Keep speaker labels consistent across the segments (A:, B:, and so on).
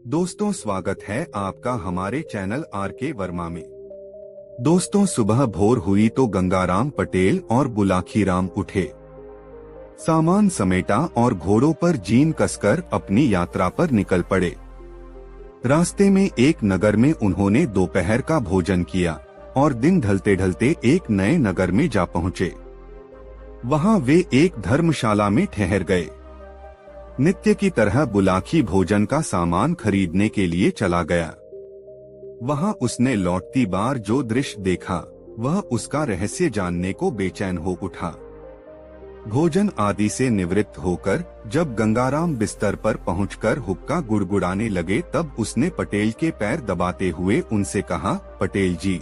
A: दोस्तों, स्वागत है आपका हमारे चैनल RK वर्मा में। दोस्तों, सुबह भोर हुई तो गंगाराम पटेल और बुलाखीराम उठे, सामान समेटा और घोड़ों पर जीन कसकर अपनी यात्रा पर निकल पड़े। रास्ते में एक नगर में उन्होंने दोपहर का भोजन किया और दिन ढलते ढलते एक नए नगर में जा पहुँचे। वहाँ वे एक धर्मशाला में ठहर गए। नित्य की तरह बुलाखी भोजन का सामान खरीदने के लिए चला गया। वहां उसने लौटती बार जो दृश्य देखा, वह उसका रहस्य जानने को बेचैन हो उठा। भोजन आदि से निवृत्त होकर जब गंगाराम बिस्तर पर पहुंचकर हुक्का गुड़गुड़ाने लगे, तब उसने पटेल के पैर दबाते हुए उनसे कहा, पटेल जी,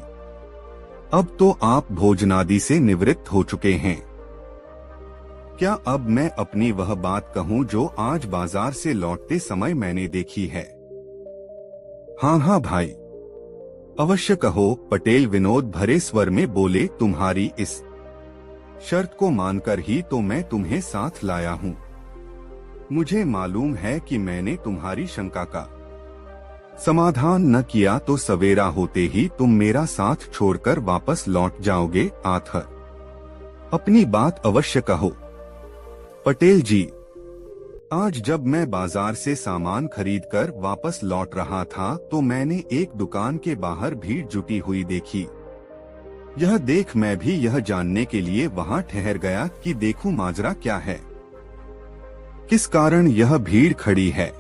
A: अब तो आप भोजनादि से निवृत्त हो चुके हैं। क्या अब मैं अपनी वह बात कहूँ जो आज बाजार से लौटते समय मैंने देखी है? हाँ हाँ भाई, अवश्य कहो, पटेल विनोद भरे स्वर में बोले। तुम्हारी इस शर्त को मानकर ही तो मैं तुम्हें साथ लाया हूँ। मुझे मालूम है कि मैंने तुम्हारी शंका का समाधान न किया तो सवेरा होते ही तुम मेरा साथ छोड़कर वापस लौट जाओगे। आखिर अपनी बात अवश्य कहो। पटेल जी, आज जब मैं बाजार से सामान खरीदकर वापस लौट रहा था तो मैंने एक दुकान के बाहर भीड़ जुटी हुई देखी। यह देख मैं भी यह जानने के लिए वहां ठहर गया कि देखूं माजरा क्या है, किस कारण यह भीड़ खड़ी है।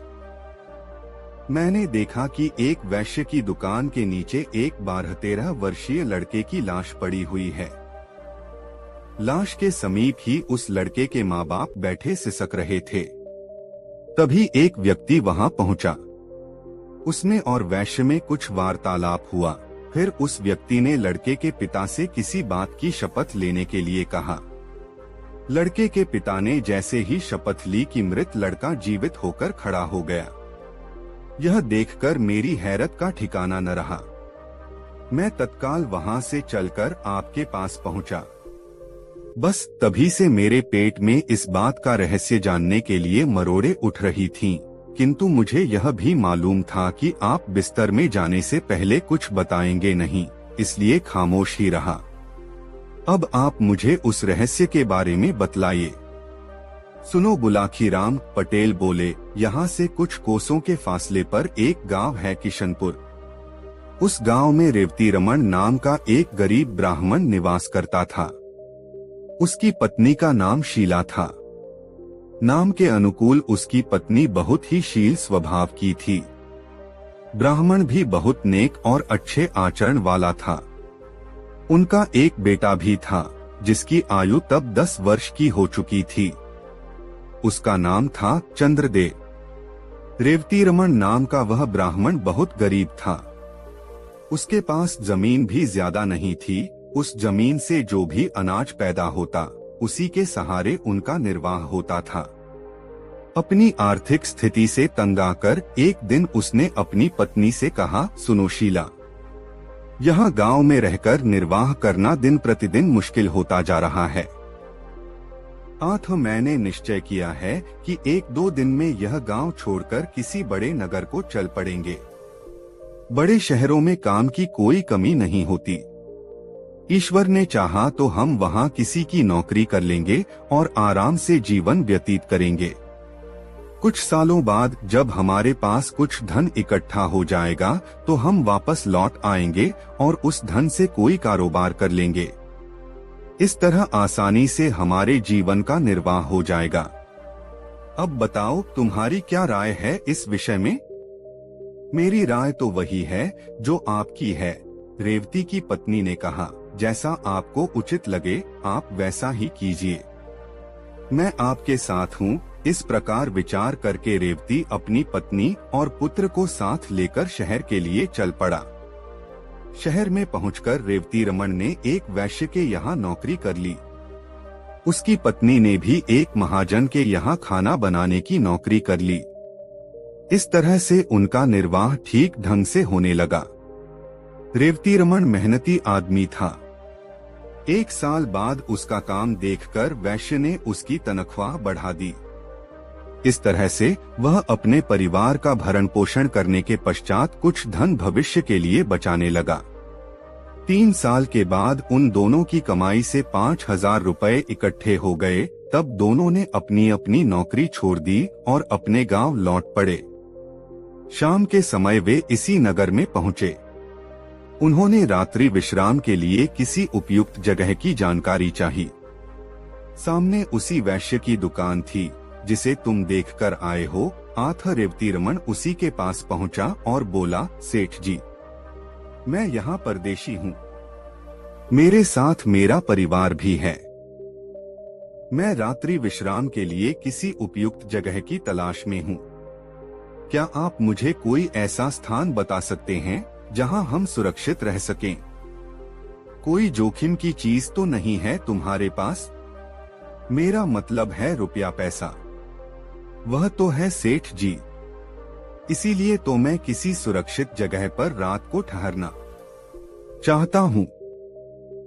A: मैंने देखा कि एक वैश्य की दुकान के नीचे एक 12-13 वर्षीय लड़के की लाश पड़ी हुई है। लाश के समीप ही उस लड़के के माँ बाप बैठे सिसक रहे थे। तभी एक व्यक्ति वहां पहुंचा। उसने और वैश्य में कुछ वार्तालाप हुआ। फिर उस व्यक्ति ने लड़के के पिता से किसी बात की शपथ लेने के लिए कहा। लड़के के पिता ने जैसे ही शपथ ली कि मृत लड़का जीवित होकर खड़ा हो गया। यह देखकर मेरी हैरत का ठिकाना न रहा। मैं तत्काल वहां से चलकर आपके पास पहुंचा। बस तभी से मेरे पेट में इस बात का रहस्य जानने के लिए मरोड़े उठ रही थीं, किंतु मुझे यह भी मालूम था कि आप बिस्तर में जाने से पहले कुछ बताएंगे नहीं, इसलिए खामोश ही रहा। अब आप मुझे उस रहस्य के बारे में बतलाइए। सुनो बुलाखीराम, पटेल बोले। यहाँ से कुछ कोसों के फासले पर एक गांव है किशनपुर। उस गांव में रेवती रमन नाम का एक गरीब ब्राह्मण निवास करता था। उसकी पत्नी का नाम शीला था। नाम के अनुकूल उसकी पत्नी बहुत ही शील स्वभाव की थी। ब्राह्मण भी बहुत नेक और अच्छे आचरण वाला था। उनका एक बेटा भी था जिसकी आयु तब 10 वर्ष की हो चुकी थी। उसका नाम था चंद्रदेव। रेवती रमन नाम का वह ब्राह्मण बहुत गरीब था। उसके पास जमीन भी ज्यादा नहीं थी। उस जमीन से जो भी अनाज पैदा होता, उसी के सहारे उनका निर्वाह होता था। अपनी आर्थिक स्थिति से तंग आकर एक दिन उसने अपनी पत्नी से कहा, सुनो शीला, यहाँ गांव में रहकर निर्वाह करना दिन प्रतिदिन मुश्किल होता जा रहा है। मैंने निश्चय किया है कि 1-2 दिन में यह गांव छोड़कर किसी बड़े नगर को चल पड़ेंगे। बड़े शहरों में काम की कोई कमी नहीं होती। ईश्वर ने चाहा तो हम वहां किसी की नौकरी कर लेंगे और आराम से जीवन व्यतीत करेंगे। कुछ सालों बाद जब हमारे पास कुछ धन इकट्ठा हो जाएगा तो हम वापस लौट आएंगे और उस धन से कोई कारोबार कर लेंगे। इस तरह आसानी से हमारे जीवन का निर्वाह हो जाएगा। अब बताओ, तुम्हारी क्या राय है इस विषय में? मेरी राय तो वही है जो आपकी है, रेवती की पत्नी ने कहा। जैसा आपको उचित लगे आप वैसा ही कीजिए। मैं आपके साथ हूँ। इस प्रकार विचार करके रेवती अपनी पत्नी और पुत्र को साथ लेकर शहर के लिए चल पड़ा। शहर में पहुंचकर रेवती रमन ने एक वैश्य के यहाँ नौकरी कर ली। उसकी पत्नी ने भी एक महाजन के यहाँ खाना बनाने की नौकरी कर ली। इस तरह से उनका निर्वाह ठीक ढंग से होने लगा। रेवती रमन मेहनती आदमी था। 1 साल बाद उसका काम देखकर वैश्य ने उसकी तनख्वाह बढ़ा दी। इस तरह से वह अपने परिवार का भरण पोषण करने के पश्चात कुछ धन भविष्य के लिए बचाने लगा। 3 साल के बाद उन दोनों की कमाई से 5,000 रुपए इकट्ठे हो गए। तब दोनों ने अपनी अपनी नौकरी छोड़ दी और अपने गांव लौट पड़े। शाम के समय वे इसी नगर में पहुंचे। उन्होंने रात्रि विश्राम के लिए किसी उपयुक्त जगह की जानकारी चाही। सामने उसी वैश्य की दुकान थी जिसे तुम देखकर आए हो। आर्थर रेवतीरमण उसी के पास पहुंचा और बोला, सेठ जी, मैं यहाँ परदेशी हूँ। मेरे साथ मेरा परिवार भी है। मैं रात्रि विश्राम के लिए किसी उपयुक्त जगह की तलाश में हूँ। क्या आप मुझे कोई ऐसा स्थान बता सकते हैं जहाँ हम सुरक्षित रह सकें? कोई जोखिम की चीज तो नहीं है तुम्हारे पास? मेरा मतलब है रुपया पैसा। वह तो है सेठ जी, इसीलिए तो मैं किसी सुरक्षित जगह पर रात को ठहरना चाहता हूँ।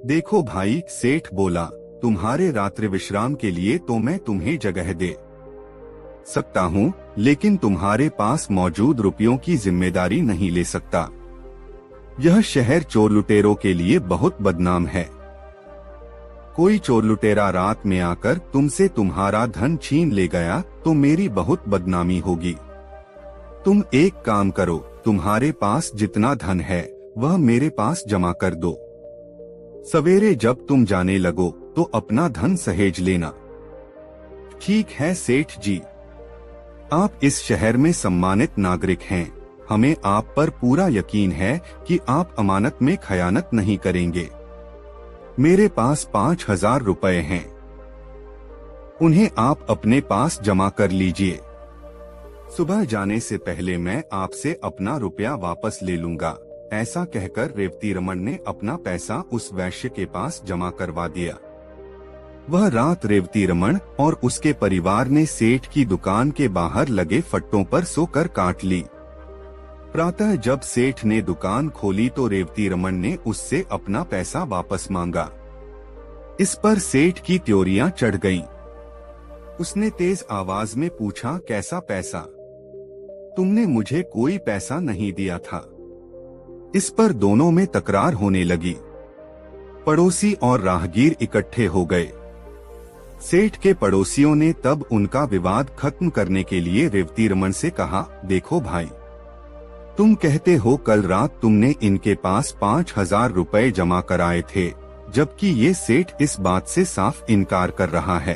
A: देखो भाई, सेठ बोला, तुम्हारे रात्रि विश्राम के लिए तो मैं तुम्हें जगह दे सकता हूँ, लेकिन तुम्हारे पास मौजूद रुपयों की जिम्मेदारी नहीं ले सकता। यह शहर चोर लुटेरों के लिए बहुत बदनाम है। कोई चोर लुटेरा रात में आकर तुमसे तुम्हारा धन छीन ले गया तो मेरी बहुत बदनामी होगी। तुम एक काम करो, तुम्हारे पास जितना धन है वह मेरे पास जमा कर दो। सवेरे जब तुम जाने लगो तो अपना धन सहेज लेना। ठीक है सेठ जी, आप इस शहर में सम्मानित नागरिक हैं। हमें आप पर पूरा यकीन है कि आप अमानत में खयानत नहीं करेंगे। मेरे पास 5,000 रुपए हैं, उन्हें आप अपने पास जमा कर लीजिए। सुबह जाने से पहले मैं आपसे अपना रुपया वापस ले लूंगा। ऐसा कहकर रेवतीरमण ने अपना पैसा उस वैश्य के पास जमा करवा दिया। वह रात रेवतीरमण और उसके परिवार ने सेठ की दुकान के बाहर लगे फट्टों पर सोकर काट ली। प्रातः जब सेठ ने दुकान खोली तो रेवतीरमण ने उससे अपना पैसा वापस मांगा। इस पर सेठ की त्योरियां चढ़ गईं। उसने तेज आवाज में पूछा, कैसा पैसा? तुमने मुझे कोई पैसा नहीं दिया था। इस पर दोनों में तकरार होने लगी। पड़ोसी और राहगीर इकट्ठे हो गए। सेठ के पड़ोसियों ने तब उनका विवाद खत्म करने के लिए रेवतीरमण से कहा, देखो भाई, तुम कहते हो कल रात तुमने इनके पास 5,000 रुपए जमा कराए थे, जबकि ये सेठ इस बात से साफ इनकार कर रहा है।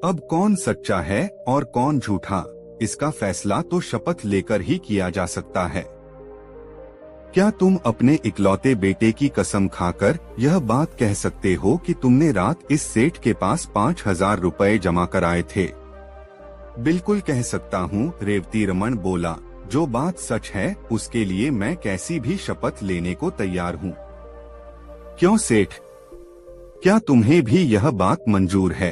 A: अब कौन सच्चा है और कौन झूठा, इसका फैसला तो शपथ लेकर ही किया जा सकता है। क्या तुम अपने इकलौते बेटे की कसम खाकर यह बात कह सकते हो कि तुमने रात इस सेठ के पास 5,000 रुपए जमा कराए थे? बिल्कुल कह सकता हूँ, रेवतीरमण बोला। जो बात सच है उसके लिए मैं कैसी भी शपथ लेने को तैयार हूँ। क्यों सेठ, क्या तुम्हें भी यह बात मंजूर है?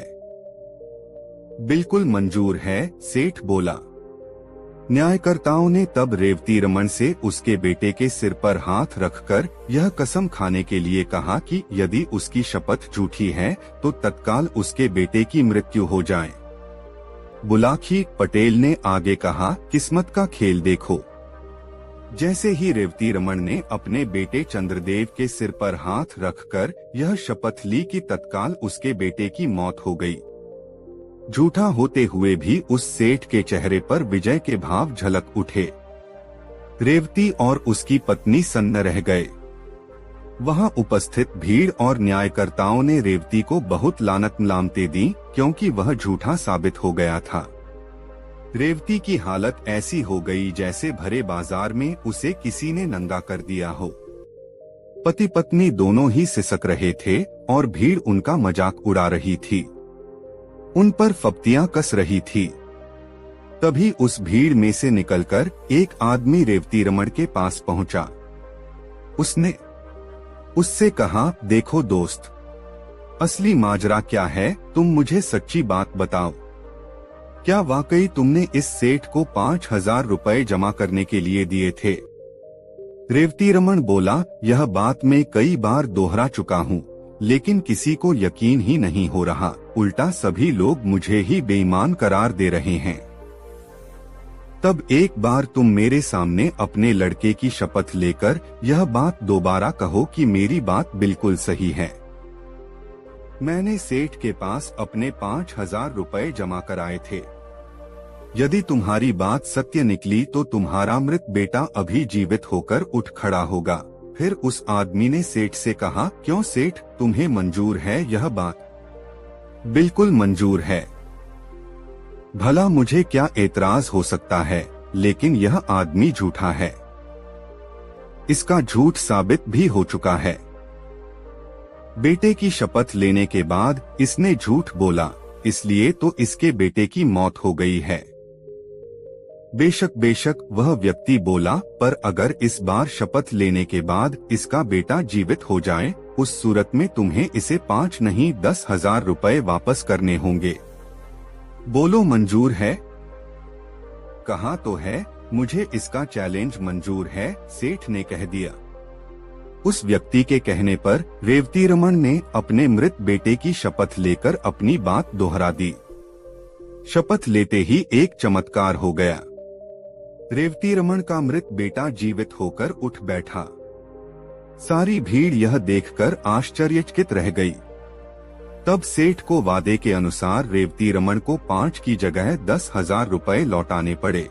A: बिल्कुल मंजूर है, सेठ बोला। न्यायकर्ताओं ने तब रेवतीरमण से उसके बेटे के सिर पर हाथ रखकर यह कसम खाने के लिए कहा कि यदि उसकी शपथ झूठी है तो तत्काल उसके बेटे की मृत्यु हो जाए। बुलाकी पटेल ने आगे कहा, किस्मत का खेल देखो। जैसे ही रेवतीरमण ने अपने बेटे चंद्रदेव के सिर पर हाथ रखकर यह शपथ ली कि तत्काल उसके बेटे की मौत हो गई। झूठा होते हुए भी उस सेठ के चेहरे पर विजय के भाव झलक उठे। रेवती और उसकी पत्नी सन्न रह गए। वहां उपस्थित भीड़ और न्यायकर्ताओं ने रेवती को बहुत लानत मलामतें दी क्योंकि वह झूठा साबित हो गया था। रेवती की हालत ऐसी हो गई जैसे भरे बाजार में उसे किसी ने नंगा कर दिया हो। पति पत्नी दोनों ही सिसक रहे थे और भीड़ उनका मजाक उड़ा रही थी, उन पर फप्तियां कस रही थी। तभी उस भीड़ में से निकलकर एक आदमी रेवतीरमण के पास पहुंचा। उसने उससे कहा, देखो दोस्त, असली माजरा क्या है, तुम मुझे सच्ची बात बताओ। क्या वाकई तुमने इस सेठ को 5,000 रुपए जमा करने के लिए दिए थे? रेवतीरमण बोला, यह बात मैं कई बार दोहरा चुका हूँ, लेकिन किसी को यकीन ही नहीं हो रहा, उल्टा सभी लोग मुझे ही बेईमान करार दे रहे हैं। तब एक बार तुम मेरे सामने अपने लड़के की शपथ लेकर यह बात दोबारा कहो कि मेरी बात बिल्कुल सही है। मैंने सेठ के पास अपने 5,000 रुपए जमा कराए थे। यदि तुम्हारी बात सत्य निकली तो तुम्हारा मृत बेटा अभी जीवित होकर उठ खड़ा होगा। फिर उस आदमी ने सेठ से कहा, क्यों सेठ, तुम्हें मंजूर है यह बात? बिल्कुल मंजूर है। भला मुझे क्या एतराज हो सकता है, लेकिन यह आदमी झूठा है। इसका झूठ साबित भी हो चुका है। बेटे की शपथ लेने के बाद इसने झूठ बोला, इसलिए तो इसके बेटे की मौत हो गई है। बेशक वह व्यक्ति बोला, पर अगर इस बार शपथ लेने के बाद इसका बेटा जीवित हो जाए, उस सूरत में तुम्हें इसे 5 नहीं 10,000 रुपए वापस करने होंगे। बोलो मंजूर है? कहा तो है, मुझे इसका चैलेंज मंजूर है, सेठ ने कह दिया। उस व्यक्ति के कहने पर रेवती रमन ने अपने मृत बेटे की शपथ लेकर अपनी बात दोहरा दी। शपथ लेते ही एक चमत्कार हो गया। रेवती रमन का मृत बेटा जीवित होकर उठ बैठा। सारी भीड़ यह देखकर आश्चर्यचकित रह गई। तब सेठ को वादे के अनुसार रेवती रमन को 5 की जगह 10,000 रुपए लौटाने पड़े।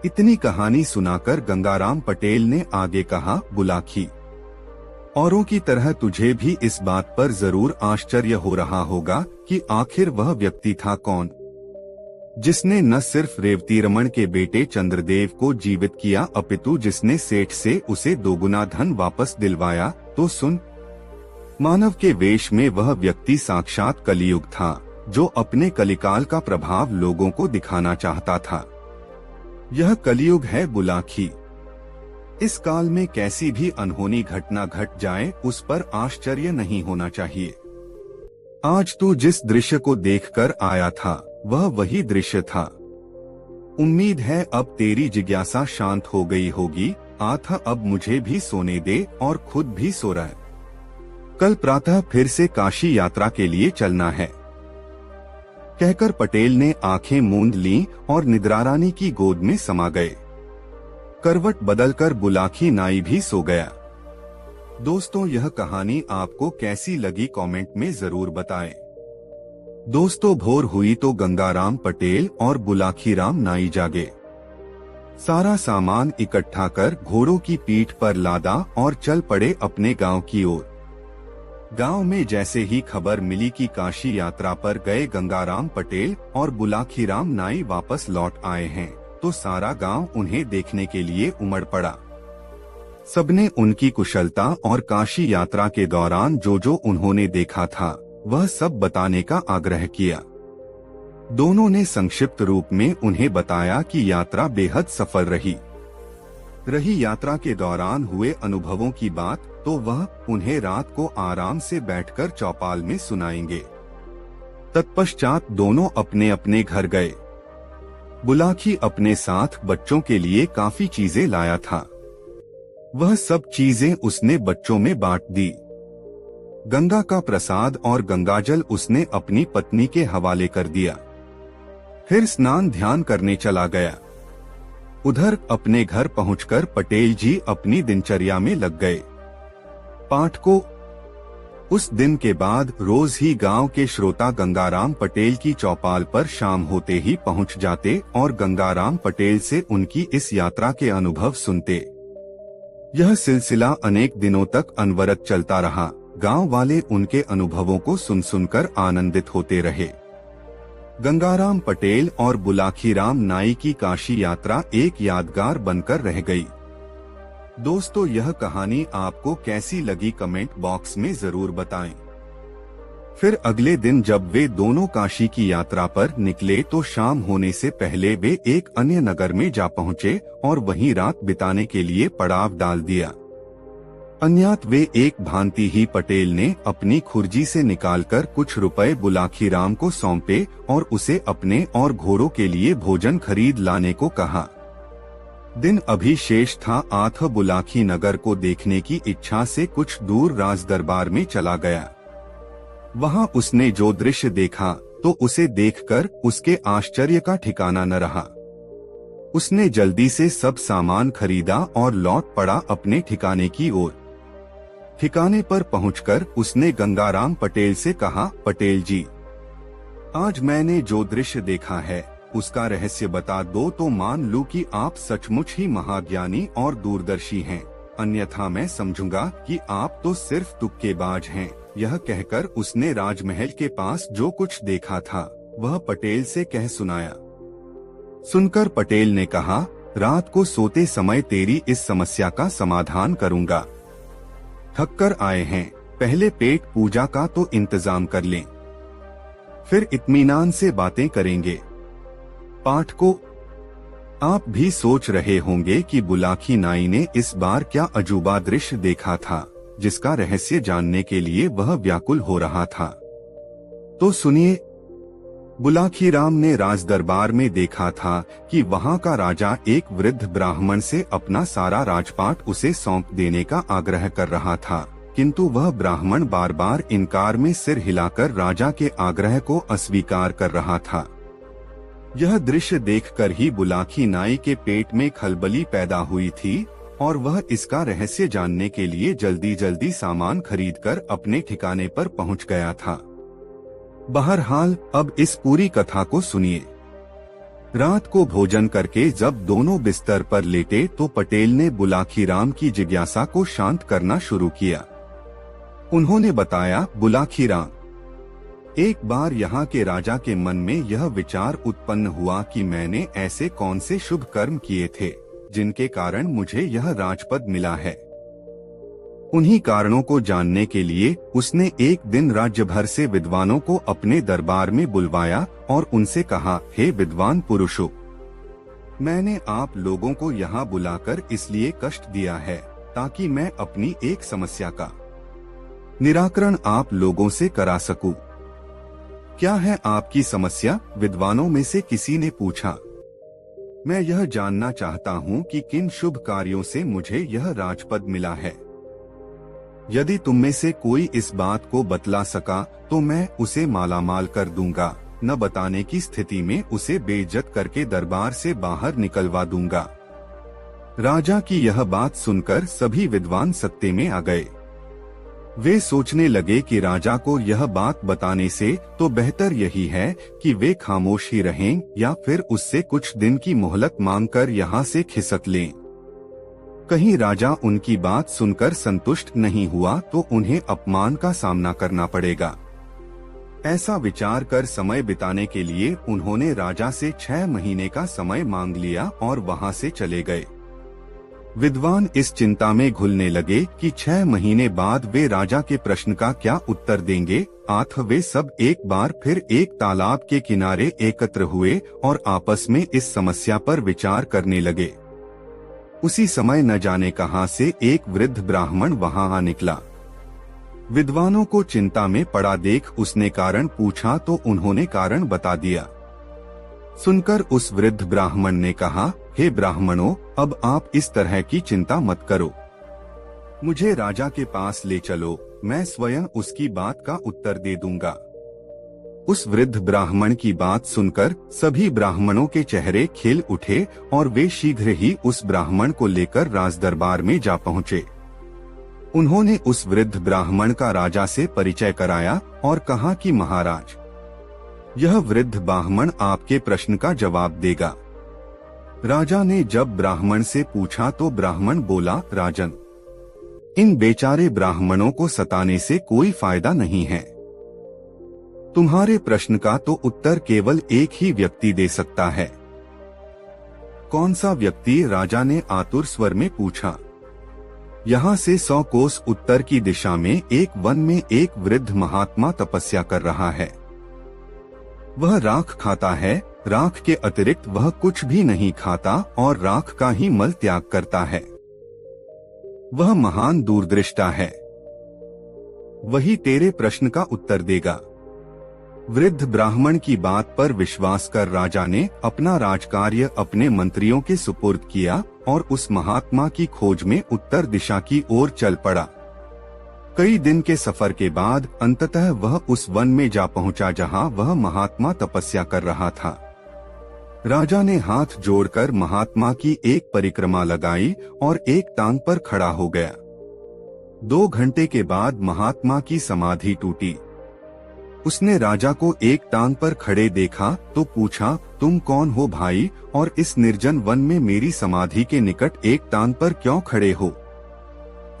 A: इतनी कहानी सुनाकर गंगाराम पटेल ने आगे कहा, बुलाखी, औरों की तरह तुझे भी इस बात पर जरूर आश्चर्य हो रहा होगा कि आखिर वह व्यक्ति था कौन, जिसने न सिर्फ रेवती रमन के बेटे चंद्रदेव को जीवित किया, अपितु जिसने सेठ से उसे 2 गुना धन वापस दिलवाया। तो सुन, मानव के वेश में वह व्यक्ति साक्षात कलियुग था, जो अपने कलिकाल का प्रभाव लोगों को दिखाना चाहता था। यह कलियुग है बुलाखी। इस काल में कैसी भी अनहोनी घटना घट जाए, उस पर आश्चर्य नहीं होना चाहिए। आज तू जिस दृश्य को देखकर आया था, वह वही दृश्य था। उम्मीद है अब तेरी जिज्ञासा शांत हो गई होगी। आथा, अब मुझे भी सोने दे और खुद भी सो रहा है। कल प्रातः फिर से काशी यात्रा के लिए चलना है। कहकर पटेल ने आंखें मूंद लीं और निद्रारानी की गोद में समा गए। करवट बदलकर बुलाखी नाई भी सो गया। दोस्तों, यह कहानी आपको कैसी लगी कमेंट में जरूर बताएं। दोस्तों, भोर हुई तो गंगाराम पटेल और बुलाखी राम नाई जागे। सारा सामान इकट्ठा कर घोड़ों की पीठ पर लादा और चल पड़े अपने गांव की ओर। गांव में जैसे ही खबर मिली कि काशी यात्रा पर गए गंगाराम पटेल और बुलाखी राम नाई वापस लौट आए हैं, तो सारा गांव उन्हें देखने के लिए उमड़ पड़ा। सबने उनकी कुशलता और काशी यात्रा के दौरान जो जो उन्होंने देखा था, वह सब बताने का आग्रह किया। दोनों ने संक्षिप्त रूप में उन्हें बताया कि यात्रा बेहद सफल रही। यात्रा के दौरान हुए अनुभवों की बात तो वह उन्हें रात को आराम से बैठकर चौपाल में सुनाएंगे। तत्पश्चात दोनों अपने अपने घर गए। बुलाखी अपने साथ बच्चों के लिए काफी चीजें लाया था। वह सब चीजें उसने बच्चों में बांट दी। गंगा का प्रसाद और गंगाजल उसने अपनी पत्नी के हवाले कर दिया। फिर स्नान ध्यान करने चला गया। उधर अपने घर पहुंचकर पटेल जी अपनी दिनचर्या में लग गए। पाठ को उस दिन के बाद रोज ही गांव के श्रोता गंगाराम पटेल की चौपाल पर शाम होते ही पहुंच जाते और गंगाराम पटेल से उनकी इस यात्रा के अनुभव सुनते। यह सिलसिला अनेक दिनों तक अनवरत चलता रहा। गांव वाले उनके अनुभवों को सुन सुनकर आनंदित होते रहे। गंगाराम पटेल और बुलाखी राम नाई की काशी यात्रा एक यादगार बनकर रह गई। दोस्तों, यह कहानी आपको कैसी लगी कमेंट बॉक्स में जरूर बताएं। फिर अगले दिन जब वे दोनों काशी की यात्रा पर निकले तो शाम होने से पहले वे एक अन्य नगर में जा पहुंचे और वहीं रात बिताने के लिए पड़ाव डाल दिया। अन्यथ वे एक भांति ही पटेल ने अपनी खुर्जी से निकालकर कुछ रुपए बुलाखी राम को सौंपे और उसे अपने और घोड़ों के लिए भोजन खरीद लाने को कहा। दिन अभी शेष था। आथ बुलाखी नगर को देखने की इच्छा से कुछ दूर राज दरबार में चला गया। वहां उसने जो दृश्य देखा तो उसे देखकर उसके आश्चर्य का ठिकाना न रहा। उसने जल्दी से सब सामान खरीदा और लौट पड़ा अपने ठिकाने की ओर। ठिकाने पर पहुंचकर उसने गंगाराम पटेल से कहा, पटेल जी, आज मैंने जो दृश्य देखा है उसका रहस्य बता दो तो मान लूं कि आप सचमुच ही महाज्ञानी और दूरदर्शी हैं, अन्यथा मैं समझूंगा कि आप तो सिर्फ तुक्केबाज हैं। यह कहकर उसने राजमहल के पास जो कुछ देखा था वह पटेल से कह सुनाया। सुनकर पटेल ने कहा, रात को सोते समय तेरी इस समस्या का समाधान करूंगा। थक कर आए हैं, पहले पेट पूजा का तो इंतजाम कर लें, फिर इत्मीनान से बातें करेंगे। पाठकों, आप भी सोच रहे होंगे कि बुलाखी नाई ने इस बार क्या अजूबा दृश्य देखा था, जिसका रहस्य जानने के लिए वह व्याकुल हो रहा था। तो सुनिए। बुलाखी राम ने राज दरबार में देखा था कि वहां का राजा एक वृद्ध ब्राह्मण से अपना सारा राजपाट उसे सौंप देने का आग्रह कर रहा था, किंतु वह ब्राह्मण बार बार इनकार में सिर हिलाकर राजा के आग्रह को अस्वीकार कर रहा था। यह दृश्य देखकर ही बुलाखी नाई के पेट में खलबली पैदा हुई थी और वह इसका रहस्य जानने के लिए जल्दी जल्दी सामान खरीदकर अपने ठिकाने पर पहुंच गया था। बहरहाल अब इस पूरी कथा को सुनिए। रात को भोजन करके जब दोनों बिस्तर पर लेटे तो पटेल ने बुलाखी राम की जिज्ञासा को शांत करना शुरू किया। उन्होंने बताया, बुलाखी राम, एक बार यहाँ के राजा के मन में यह विचार उत्पन्न हुआ कि मैंने ऐसे कौन से शुभ कर्म किए थे जिनके कारण मुझे यह राजपद मिला है। उन्हीं कारणों को जानने के लिए उसने एक दिन राज्य भर से विद्वानों को अपने दरबार में बुलवाया और उनसे कहा, हे विद्वान पुरुषों, मैंने आप लोगों को यहाँ बुलाकर इसलिए कष्ट दिया है ताकि मैं अपनी एक समस्या का निराकरण आप लोगों से करा सकूं। क्या है आपकी समस्या? विद्वानों में से किसी ने पूछा। मैं यह जानना चाहता हूँ कि किन शुभ कार्यों से मुझे यह राजपद मिला है। यदि तुम में से कोई इस बात को बतला सका तो मैं उसे मालामाल कर दूंगा, न बताने की स्थिति में उसे बेइज्जत करके दरबार से बाहर निकलवा दूंगा। राजा की यह बात सुनकर सभी विद्वान सत्ते में आ गए। वे सोचने लगे कि राजा को यह बात बताने से तो बेहतर यही है कि वे खामोश ही रहें या फिर उससे कुछ दिन की मोहलत मांगकर यहाँ से खिसक लें। कहीं राजा उनकी बात सुनकर संतुष्ट नहीं हुआ तो उन्हें अपमान का सामना करना पड़ेगा। ऐसा विचार कर समय बिताने के लिए उन्होंने राजा से 6 महीने का समय मांग लिया और वहाँ से चले गए। विद्वान इस चिंता में घुलने लगे कि 6 महीने बाद वे राजा के प्रश्न का क्या उत्तर देंगे। आठ वे सब एक बार फिर एक तालाब के किनारे एकत्र हुए और आपस में इस समस्या पर विचार करने लगे। उसी समय न जाने कहां से एक वृद्ध ब्राह्मण वहां आ निकला। विद्वानों को चिंता में पड़ा देख उसने कारण पूछा तो उन्होंने कारण बता दिया। सुनकर उस वृद्ध ब्राह्मण ने कहा, हे ब्राह्मणों, अब आप इस तरह की चिंता मत करो। मुझे राजा के पास ले चलो, मैं स्वयं उसकी बात का उत्तर दे दूंगा। उस वृद्ध ब्राह्मण की बात सुनकर सभी ब्राह्मणों के चेहरे खिल उठे और वे शीघ्र ही उस ब्राह्मण को लेकर राज दरबार में जा पहुँचे। उन्होंने उस वृद्ध ब्राह्मण का राजा से परिचय कराया और कहा कि महाराज, यह वृद्ध ब्राह्मण आपके प्रश्न का जवाब देगा। राजा ने जब ब्राह्मण से पूछा तो ब्राह्मण बोला, राजन, इन बेचारे ब्राह्मणों को सताने से कोई फायदा नहीं है। तुम्हारे प्रश्न का तो उत्तर केवल एक ही व्यक्ति दे सकता है। कौन सा व्यक्ति? राजा ने आतुर स्वर में पूछा। यहाँ से 100 कोस उत्तर की दिशा में एक वन में एक वृद्ध महात्मा तपस्या कर रहा है। वह राख खाता है, राख के अतिरिक्त वह कुछ भी नहीं खाता और राख का ही मल त्याग करता है। वह महान दूरदृष्टा है, वही तेरे प्रश्न का उत्तर देगा। वृद्ध ब्राह्मण की बात पर विश्वास कर राजा ने अपना राजकार्य अपने मंत्रियों के सुपुर्द किया और उस महात्मा की खोज में उत्तर दिशा की ओर चल पड़ा। कई दिन के सफर के बाद अंततः वह उस वन में जा पहुंचा जहां वह महात्मा तपस्या कर रहा था। राजा ने हाथ जोड़कर महात्मा की एक परिक्रमा लगाई और एक टांग पर खड़ा हो गया। 2 घंटे के बाद महात्मा की समाधि टूटी। उसने राजा को एक टांग पर खड़े देखा तो पूछा, तुम कौन हो भाई, और इस निर्जन वन में मेरी समाधि के निकट एक टांग पर क्यों खड़े हो?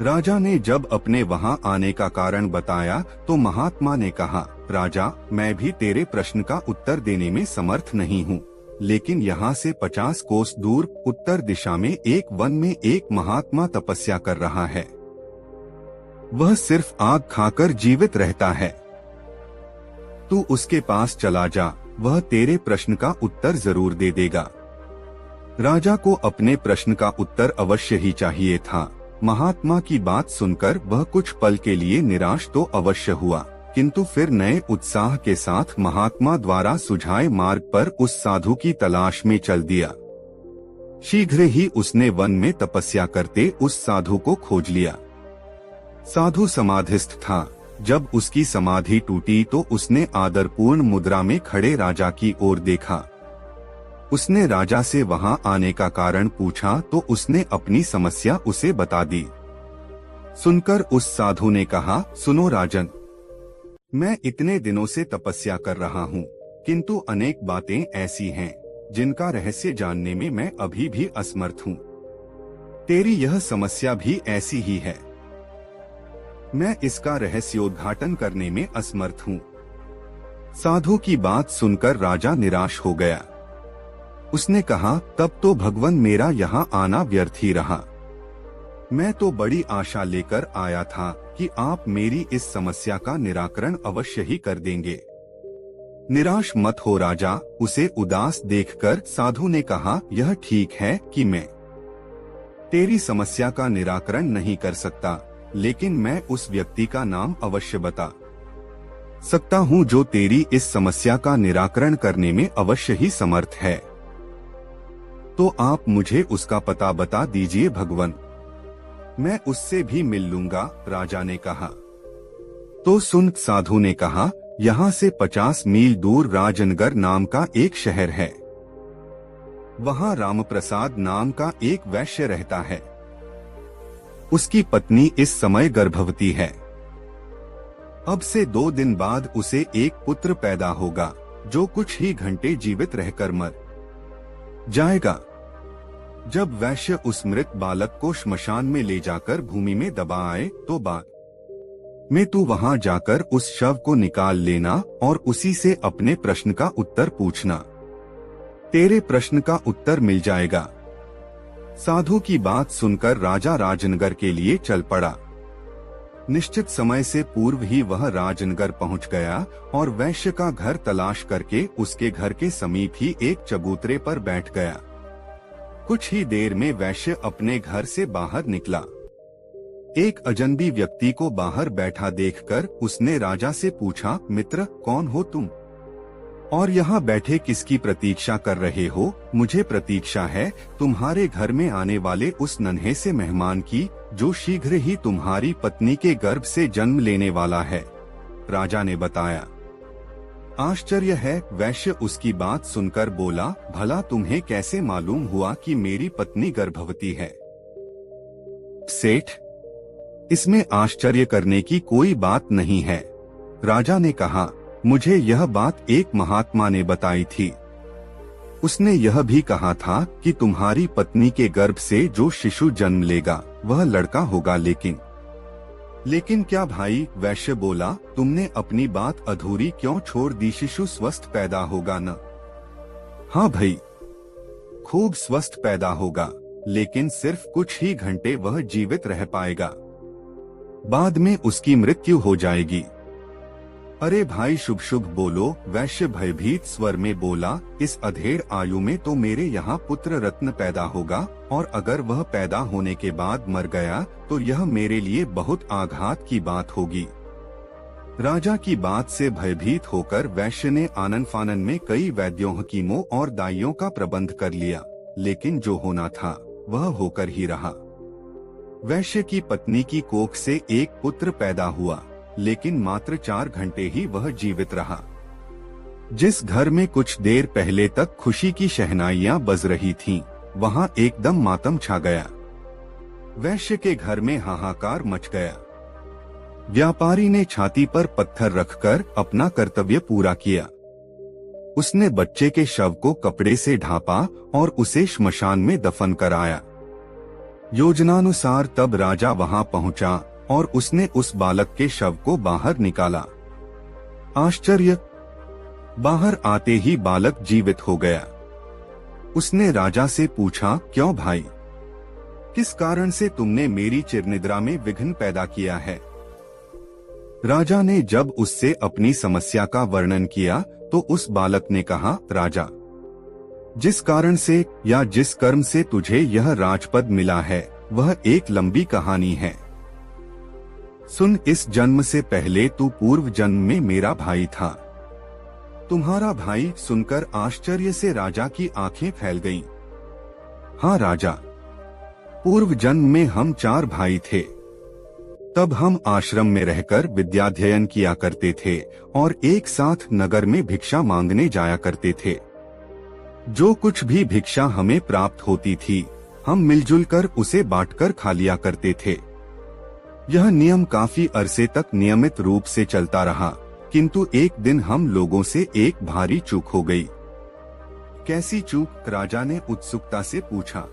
A: राजा ने जब अपने वहां आने का कारण बताया तो महात्मा ने कहा, राजा, मैं भी तेरे प्रश्न का उत्तर देने में समर्थ नहीं हूँ, लेकिन यहाँ से 50 कोस दूर उत्तर दिशा में एक वन में एक महात्मा तपस्या कर रहा है। वह सिर्फ आग खाकर जीवित रहता है। तू उसके पास चला जा, वह तेरे प्रश्न का उत्तर जरूर दे देगा। राजा को अपने प्रश्न का उत्तर अवश्य ही चाहिए था। महात्मा की बात सुनकर वह कुछ पल के लिए निराश तो अवश्य हुआ, किंतु फिर नए उत्साह के साथ महात्मा द्वारा सुझाए मार्ग पर उस साधु की तलाश में चल दिया। शीघ्र ही उसने वन में तपस्या करते उस साधु को खोज लिया। साधु समाधिस्थ था। जब उसकी समाधि टूटी तो उसने आदरपूर्ण मुद्रा में खड़े राजा की ओर देखा। उसने राजा से वहां आने का कारण पूछा तो उसने अपनी समस्या उसे बता दी। सुनकर उस साधु ने कहा, सुनो राजन, मैं इतने दिनों से तपस्या कर रहा हूँ, किंतु अनेक बातें ऐसी हैं जिनका रहस्य जानने में मैं अभी भी असमर्थ हूँ। तेरी यह समस्या भी ऐसी ही है। मैं इसका रहस्योद्घाटन करने में असमर्थ हूँ। साधु की बात सुनकर राजा निराश हो गया। उसने कहा, तब तो भगवान मेरा यहाँ आना व्यर्थ ही रहा। मैं तो बड़ी आशा लेकर आया था कि आप मेरी इस समस्या का निराकरण अवश्य ही कर देंगे। निराश मत हो राजा, उसे उदास देखकर साधु ने कहा, यह ठीक है कि मैं तेरी समस्या का निराकरण नहीं कर सकता, लेकिन मैं उस व्यक्ति का नाम अवश्य बता सकता हूँ जो तेरी इस समस्या का निराकरण करने में अवश्य ही समर्थ है। तो आप मुझे उसका पता बता दीजिए भगवान, मैं उससे भी मिल लूंगा, राजा ने कहा। तो सुन, साधु ने कहा, यहाँ से 50 मील दूर राजनगर नाम का एक शहर है। वहाँ रामप्रसाद नाम का एक वैश्य रहता है। उसकी पत्नी इस समय गर्भवती है। अब से 2 दिन बाद उसे एक पुत्र पैदा होगा जो कुछ ही घंटे जीवित रहकर मर जाएगा। जब वैश्य उस मृत बालक को श्मशान में ले जाकर भूमि में दबा आए तो बाद में तू वहां जाकर उस शव को निकाल लेना और उसी से अपने प्रश्न का उत्तर पूछना। तेरे प्रश्न का उत्तर मिल जाएगा। साधु की बात सुनकर राजा राजनगर के लिए चल पड़ा। निश्चित समय से पूर्व ही वह राजनगर पहुंच गया और वैश्य का घर तलाश करके उसके घर के समीप ही एक चबूतरे पर बैठ गया। कुछ ही देर में वैश्य अपने घर से बाहर निकला। एक अजनबी व्यक्ति को बाहर बैठा देखकर उसने राजा से पूछा, मित्र, कौन हो तुम और यहाँ बैठे किसकी प्रतीक्षा कर रहे हो? मुझे प्रतीक्षा है तुम्हारे घर में आने वाले उस नन्हे से मेहमान की जो शीघ्र ही तुम्हारी पत्नी के गर्भ से जन्म लेने वाला है, राजा ने बताया। आश्चर्य है, वैश्य उसकी बात सुनकर बोला, भला तुम्हें कैसे मालूम हुआ कि मेरी पत्नी गर्भवती है? सेठ, इसमें आश्चर्य करने की कोई बात नहीं है, राजा ने कहा। मुझे यह बात एक महात्मा ने बताई थी। उसने यह भी कहा था कि तुम्हारी पत्नी के गर्भ से जो शिशु जन्म लेगा वह लड़का होगा। लेकिन क्या भाई? वैश्य बोला, तुमने अपनी बात अधूरी क्यों छोड़ दी? शिशु स्वस्थ पैदा होगा न? हाँ भाई, खूब स्वस्थ पैदा होगा, लेकिन सिर्फ कुछ ही घंटे वह जीवित रह पाएगा, बाद में उसकी मृत्यु हो जाएगी। अरे भाई, शुभ शुभ बोलो, वैश्य भयभीत स्वर में बोला। इस अधेड़ आयु में तो मेरे यहाँ पुत्र रत्न पैदा होगा, और अगर वह पैदा होने के बाद मर गया तो यह मेरे लिए बहुत आघात की बात होगी। राजा की बात से भयभीत होकर वैश्य ने आनन फानन में कई वैद्यों, हकीमों और दाइयों का प्रबंध कर लिया, लेकिन जो होना था वह होकर ही रहा। वैश्य की पत्नी की कोख से एक पुत्र पैदा हुआ, लेकिन मात्र 4 घंटे ही वह जीवित रहा। जिस घर में कुछ देर पहले तक खुशी की शहनाइयां बज रही थीं, वहां एकदम मातम छा गया। वैश्य के घर में हाहाकार मच गया। व्यापारी ने छाती पर पत्थर रखकर अपना कर्तव्य पूरा किया। उसने बच्चे के शव को कपड़े से ढांपा और उसे श्मशान में दफन कराया। योजनानुसार तब राजा वहां पहुंचा और उसने उस बालक के शव को बाहर निकाला। आश्चर्य! बाहर आते ही बालक जीवित हो गया। उसने राजा से पूछा, क्यों भाई, किस कारण से तुमने मेरी चिरनिद्रा में विघ्न पैदा किया है? राजा ने जब उससे अपनी समस्या का वर्णन किया तो उस बालक ने कहा, राजा, जिस कारण से या जिस कर्म से तुझे यह राजपद मिला है वह एक लंबी कहानी है। सुन, इस जन्म से पहले तू पूर्व जन्म में मेरा भाई था। तुम्हारा भाई सुनकर आश्चर्य से राजा की आंखें फैल गईं। हाँ राजा, पूर्व जन्म में हम 4 भाई थे। तब हम आश्रम में रहकर विद्याध्ययन किया करते थे और एक साथ नगर में भिक्षा मांगने जाया करते थे। जो कुछ भी भिक्षा हमें प्राप्त होती थी, हम मिलजुल कर उसे बांटकर खा लिया करते थे। यह नियम काफी अरसे तक नियमित रूप से चलता रहा, किंतु एक दिन हम लोगों से एक भारी चूक हो गई। कैसी चूक? राजा ने उत्सुकता से पूछा।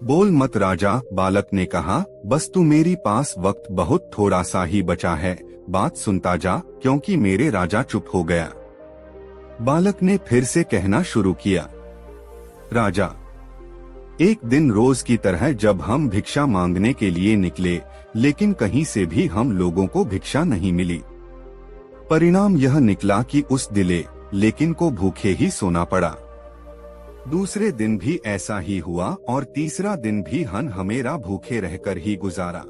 A: बोल मत राजा, बालक ने कहा, बस तू मेरी पास वक्त बहुत थोड़ा सा ही बचा है, बात सुनता जा, क्योंकि मेरे राजा चुप हो गया। बालक ने फिर से कहना शुरू किया, राजा, एक दिन रोज की तरह जब हम भिक्षा मांगने के लिए निकले, लेकिन कहीं से भी हम लोगों को भिक्षा नहीं मिली। परिणाम यह निकला कि उस दिले लेकिन को भूखे ही सोना पड़ा। दूसरे दिन भी ऐसा ही हुआ और तीसरा दिन भी हमेरा भूखे रहकर ही गुजारा।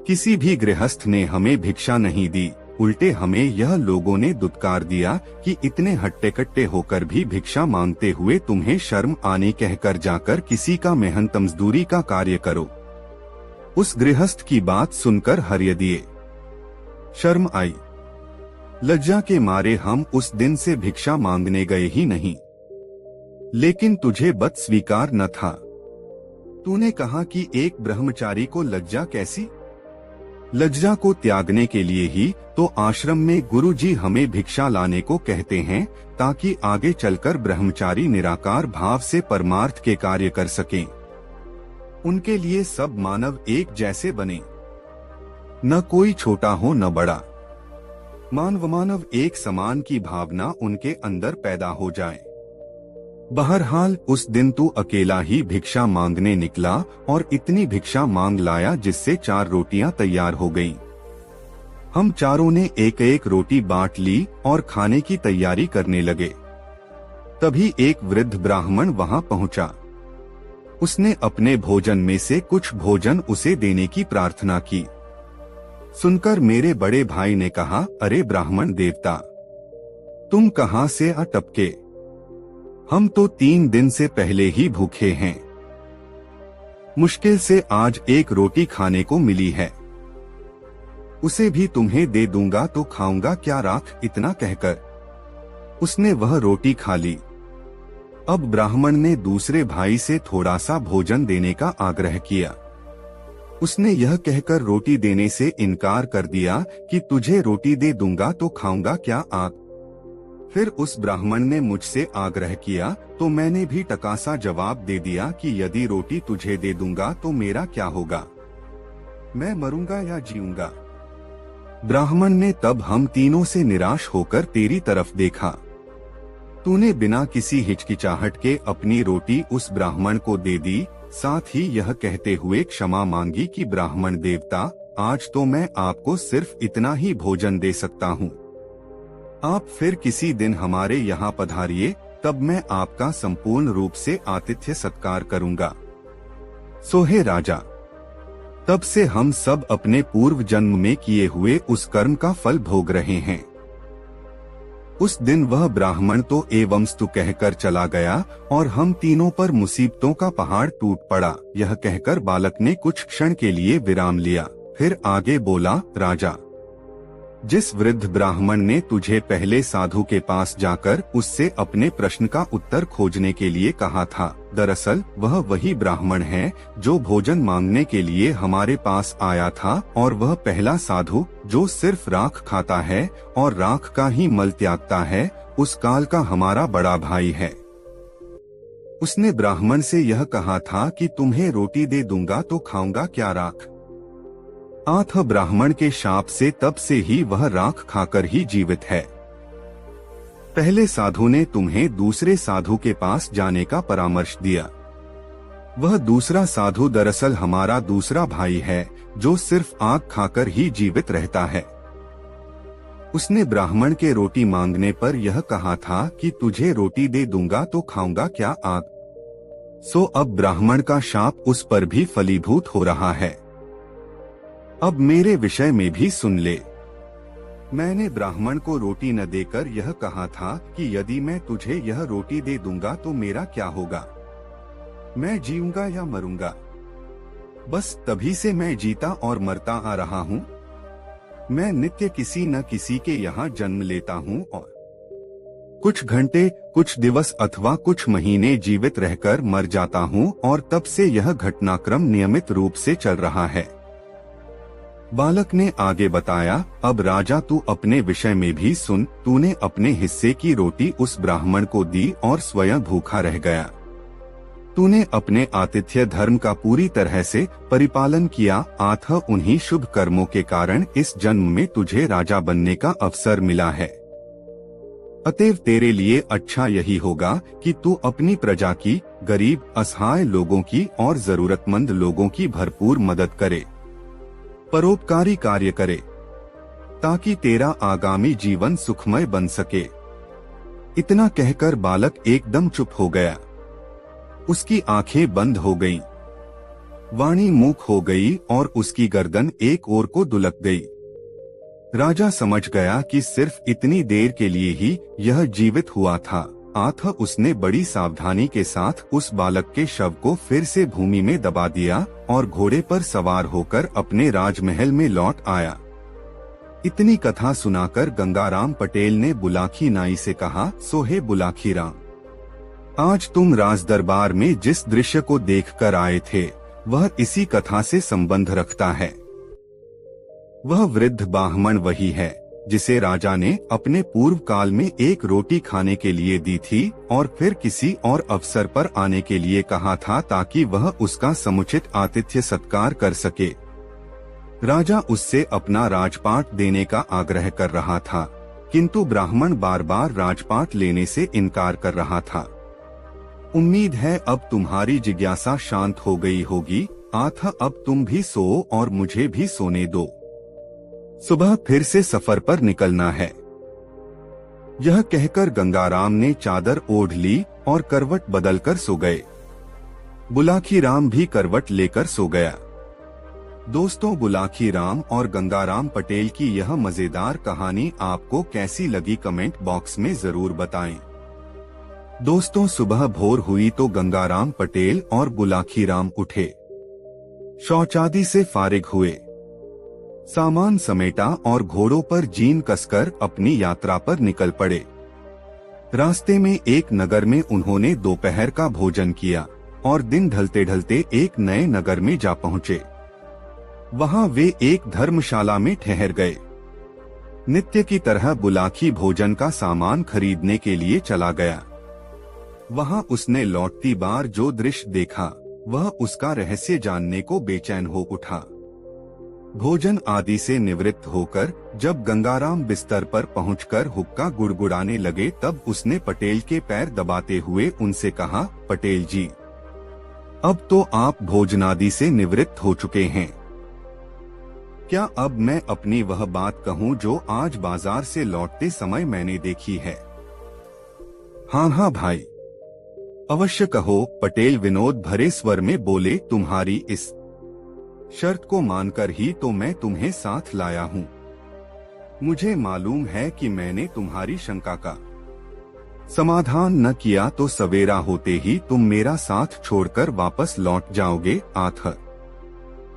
A: किसी भी गृहस्थ ने हमें भिक्षा नहीं दी, उल्टे हमें यह लोगों ने दुत्कार दिया कि इतने हट्टे कट्टे होकर भी भिक्षा मांगते हुए तुम्हें शर्म आने कहकर जाकर किसी का मेहनत मजदूरी का कार्य करो। उस गृहस्थ की बात सुनकर हर्य दिए। शर्म आई। लज्जा के मारे हम उस दिन से भिक्षा मांगने गए ही नहीं। लेकिन तुझे बद स्वीकार न था। तूने कहा कि एक ब्रह्मचारी को लज्जा कैसी? लज्जा को त्यागने के लिए ही तो आश्रम में गुरुजी हमें भिक्षा लाने को कहते हैं, ताकि आगे चलकर ब्रह्मचारी निराकार भाव से परमार्थ के कार्य कर सकें। उनके लिए सब मानव एक जैसे बने, न कोई छोटा हो न बड़ा। मानव एक समान की भावना उनके अंदर पैदा हो जाए। बहरहाल उस दिन तू अकेला ही भिक्षा मांगने निकला और इतनी भिक्षा मांग लाया जिससे 4 रोटियां तैयार हो गईं। हम चारों ने एक एक रोटी बांट ली और खाने की तैयारी करने लगे। तभी एक वृद्ध ब्राह्मण वहां पहुंचा। उसने अपने भोजन में से कुछ भोजन उसे देने की प्रार्थना की। सुनकर मेरे बड़े भाई ने कहा, अरे ब्राह्मण देवता, तुम कहां से आ टपके? हम तो 3 दिन से पहले ही भूखे हैं। मुश्किल से आज एक रोटी खाने को मिली है, उसे भी तुम्हें दे दूंगा तो खाऊंगा क्या राख? इतना कहकर उसने वह रोटी खा ली। अब ब्राह्मण ने दूसरे भाई से थोड़ा सा भोजन देने का आग्रह किया। उसने यह कहकर रोटी देने से इनकार कर दिया कि तुझे रोटी दे दूंगा तो खाऊंगा क्या आग? फिर उस ब्राह्मण ने मुझसे आग्रह किया तो मैंने भी टकासा जवाब दे दिया कि यदि रोटी तुझे दे दूंगा तो मेरा क्या होगा? मैं मरूंगा या जीऊंगा? ब्राह्मण ने तब हम तीनों से निराश होकर तेरी तरफ देखा। तूने बिना किसी हिचकिचाहट के अपनी रोटी उस ब्राह्मण को दे दी, साथ ही यह कहते हुए क्षमा मांगी कि ब्राह्मण देवता, आज तो मैं आपको सिर्फ इतना ही भोजन दे सकता हूँ। आप फिर किसी दिन हमारे यहाँ पधारिए, तब मैं आपका संपूर्ण रूप से आतिथ्य सत्कार करूँगा। सोहे राजा, तब से हम सब अपने पूर्व जन्म में किए हुए उस कर्म का फल भोग रहे हैं। उस दिन वह ब्राह्मण तो एवंस्तु कहकर चला गया और हम तीनों पर मुसीबतों का पहाड़ टूट पड़ा। यह कहकर बालक ने कुछ क्षण के लिए विराम लिया, फिर आगे बोला, राजा, जिस वृद्ध ब्राह्मण ने तुझे पहले साधु के पास जाकर उससे अपने प्रश्न का उत्तर खोजने के लिए कहा था, दरअसल वह वही ब्राह्मण है जो भोजन मांगने के लिए हमारे पास आया था, और वह पहला साधु जो सिर्फ राख खाता है और राख का ही मल त्यागता है, उस काल का हमारा बड़ा भाई है। उसने ब्राह्मण से यह कहा था कि तुम्हें रोटी दे दूंगा तो खाऊंगा क्या राख। आठ ब्राह्मण के शाप से तब से ही वह राख खाकर ही जीवित है। पहले साधु ने तुम्हें दूसरे साधु के पास जाने का परामर्श दिया। वह दूसरा साधु दरअसल हमारा दूसरा भाई है जो सिर्फ आग खाकर ही जीवित रहता है। उसने ब्राह्मण के रोटी मांगने पर यह कहा था कि तुझे रोटी दे दूंगा तो खाऊंगा क्या आग। सो अब ब्राह्मण का शाप उस पर भी फलीभूत हो रहा है। अब मेरे विषय में भी सुन ले। मैंने ब्राह्मण को रोटी न देकर यह कहा था कि यदि मैं तुझे यह रोटी दे दूंगा तो मेरा क्या होगा, मैं जीऊंगा या मरूंगा। बस तभी से मैं जीता और मरता आ रहा हूँ। मैं नित्य किसी न किसी के यहाँ जन्म लेता हूँ और कुछ घंटे, कुछ दिवस अथवा कुछ महीने जीवित रहकर मर जाता हूँ, और तब से यह घटनाक्रम नियमित रूप से चल रहा है। बालक ने आगे बताया, अब राजा तू अपने विषय में भी सुन। तूने अपने हिस्से की रोटी उस ब्राह्मण को दी और स्वयं भूखा रह गया। तूने अपने आतिथ्य धर्म का पूरी तरह से परिपालन किया। अतः उन्हीं शुभ कर्मों के कारण इस जन्म में तुझे राजा बनने का अवसर मिला है। अतएव तेरे लिए अच्छा यही होगा कि तू अपनी प्रजा की, गरीब असहाय लोगों की और जरूरतमंद लोगों की भरपूर मदद करे, परोपकारी कार्य करे, ताकि तेरा आगामी जीवन सुखमय बन सके। इतना कहकर बालक एकदम चुप हो गया। उसकी आंखें बंद हो गईं, वाणी मूक हो गई और उसकी गर्दन एक ओर को दुलक गई। राजा समझ गया कि सिर्फ इतनी देर के लिए ही यह जीवित हुआ था। अतः उसने बड़ी सावधानी के साथ उस बालक के शव को फिर से भूमि में दबा दिया और घोड़े पर सवार होकर अपने राजमहल में लौट आया। इतनी कथा सुनाकर गंगाराम पटेल ने बुलाखी नाई से कहा, सोहे बुलाखी राम, आज तुम राज दरबार में जिस दृश्य को देखकर आए थे वह इसी कथा से संबंध रखता है। वह वृद्ध ब्राह्मण वही है जिसे राजा ने अपने पूर्व काल में एक रोटी खाने के लिए दी थी और फिर किसी और अवसर पर आने के लिए कहा था ताकि वह उसका समुचित आतिथ्य सत्कार कर सके। राजा उससे अपना राजपाट देने का आग्रह कर रहा था, किंतु ब्राह्मण बार बार राजपाट लेने से इनकार कर रहा था। उम्मीद है अब तुम्हारी जिज्ञासा शांत हो गई होगी। अतः अब तुम भी सो और मुझे भी सोने दो। सुबह फिर से सफर पर निकलना है। यह कहकर गंगाराम ने चादर ओढ़ ली और करवट बदलकर सो गए। बुलाखी राम भी करवट लेकर सो गया। दोस्तों, बुलाखी राम और गंगाराम पटेल की यह मजेदार कहानी आपको कैसी लगी कमेंट बॉक्स में जरूर बताएं। दोस्तों, सुबह भोर हुई तो गंगाराम पटेल और बुलाखी राम उठे, शौचादि से फारिग हुए, सामान समेटा और घोड़ों पर जीन कसकर अपनी यात्रा पर निकल पड़े। रास्ते में एक नगर में उन्होंने दोपहर का भोजन किया और दिन ढलते ढलते एक नए नगर में जा पहुँचे। वहाँ वे एक धर्मशाला में ठहर गए। नित्य की तरह बुलाखी भोजन का सामान खरीदने के लिए चला गया। वहाँ उसने लौटती बार जो दृश्य देखा वह उसका रहस्य जानने को बेचैन हो उठा। भोजन आदि से निवृत्त होकर जब गंगाराम बिस्तर पर पहुंचकर हुक्का गुड़गुड़ाने लगे तब उसने पटेल के पैर दबाते हुए उनसे कहा, पटेल जी, अब तो आप भोजनादि से निवृत्त हो चुके हैं। क्या अब मैं अपनी वह बात कहूँ जो आज बाजार से लौटते समय मैंने देखी है? हाँ हाँ भाई, अवश्य कहो, पटेल विनोद भरे स्वर में बोले। तुम्हारी इस शर्त को मानकर ही तो मैं तुम्हें साथ लाया हूँ। मुझे मालूम है कि मैंने तुम्हारी शंका का समाधान न किया तो सवेरा होते ही तुम मेरा साथ छोड़कर वापस लौट जाओगे। आथर,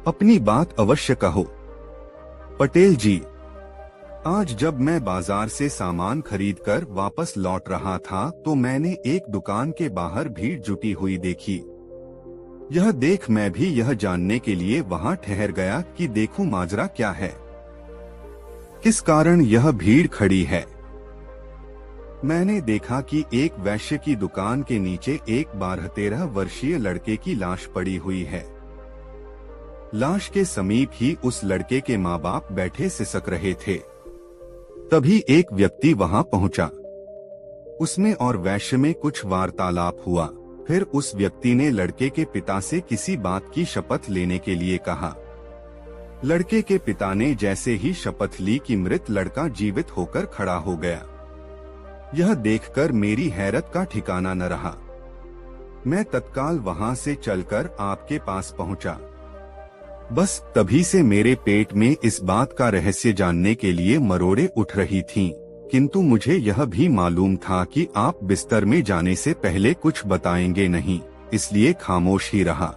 A: अपनी बात अवश्य कहो। पटेल जी, आज जब मैं बाजार से सामान खरीदकर वापस लौट रहा था तो मैंने एक दुकान के बाहर भीड़ जुटी हुई देखी। यह देख मैं भी यह जानने के लिए वहां ठहर गया कि देखूं माजरा क्या है, किस कारण यह भीड़ खड़ी है। मैंने देखा कि एक वैश्य की दुकान के नीचे एक 12-13 वर्षीय लड़के की लाश पड़ी हुई है। लाश के समीप ही उस लड़के के माँ बाप बैठे सिसक रहे थे। तभी एक व्यक्ति वहां पहुंचा। उसमें और वैश्य में कुछ वार्तालाप हुआ। फिर उस व्यक्ति ने लड़के के पिता से किसी बात की शपथ लेने के लिए कहा। लड़के के पिता ने जैसे ही शपथ ली कि मृत लड़का जीवित होकर खड़ा हो गया। यह देखकर मेरी हैरत का ठिकाना न रहा। मैं तत्काल वहां से चलकर आपके पास पहुंचा। बस तभी से मेरे पेट में इस बात का रहस्य जानने के लिए मरोड़े उठ रही थीं, किंतु मुझे यह भी मालूम था कि आप बिस्तर में जाने से पहले कुछ बताएंगे नहीं, इसलिए खामोश ही रहा।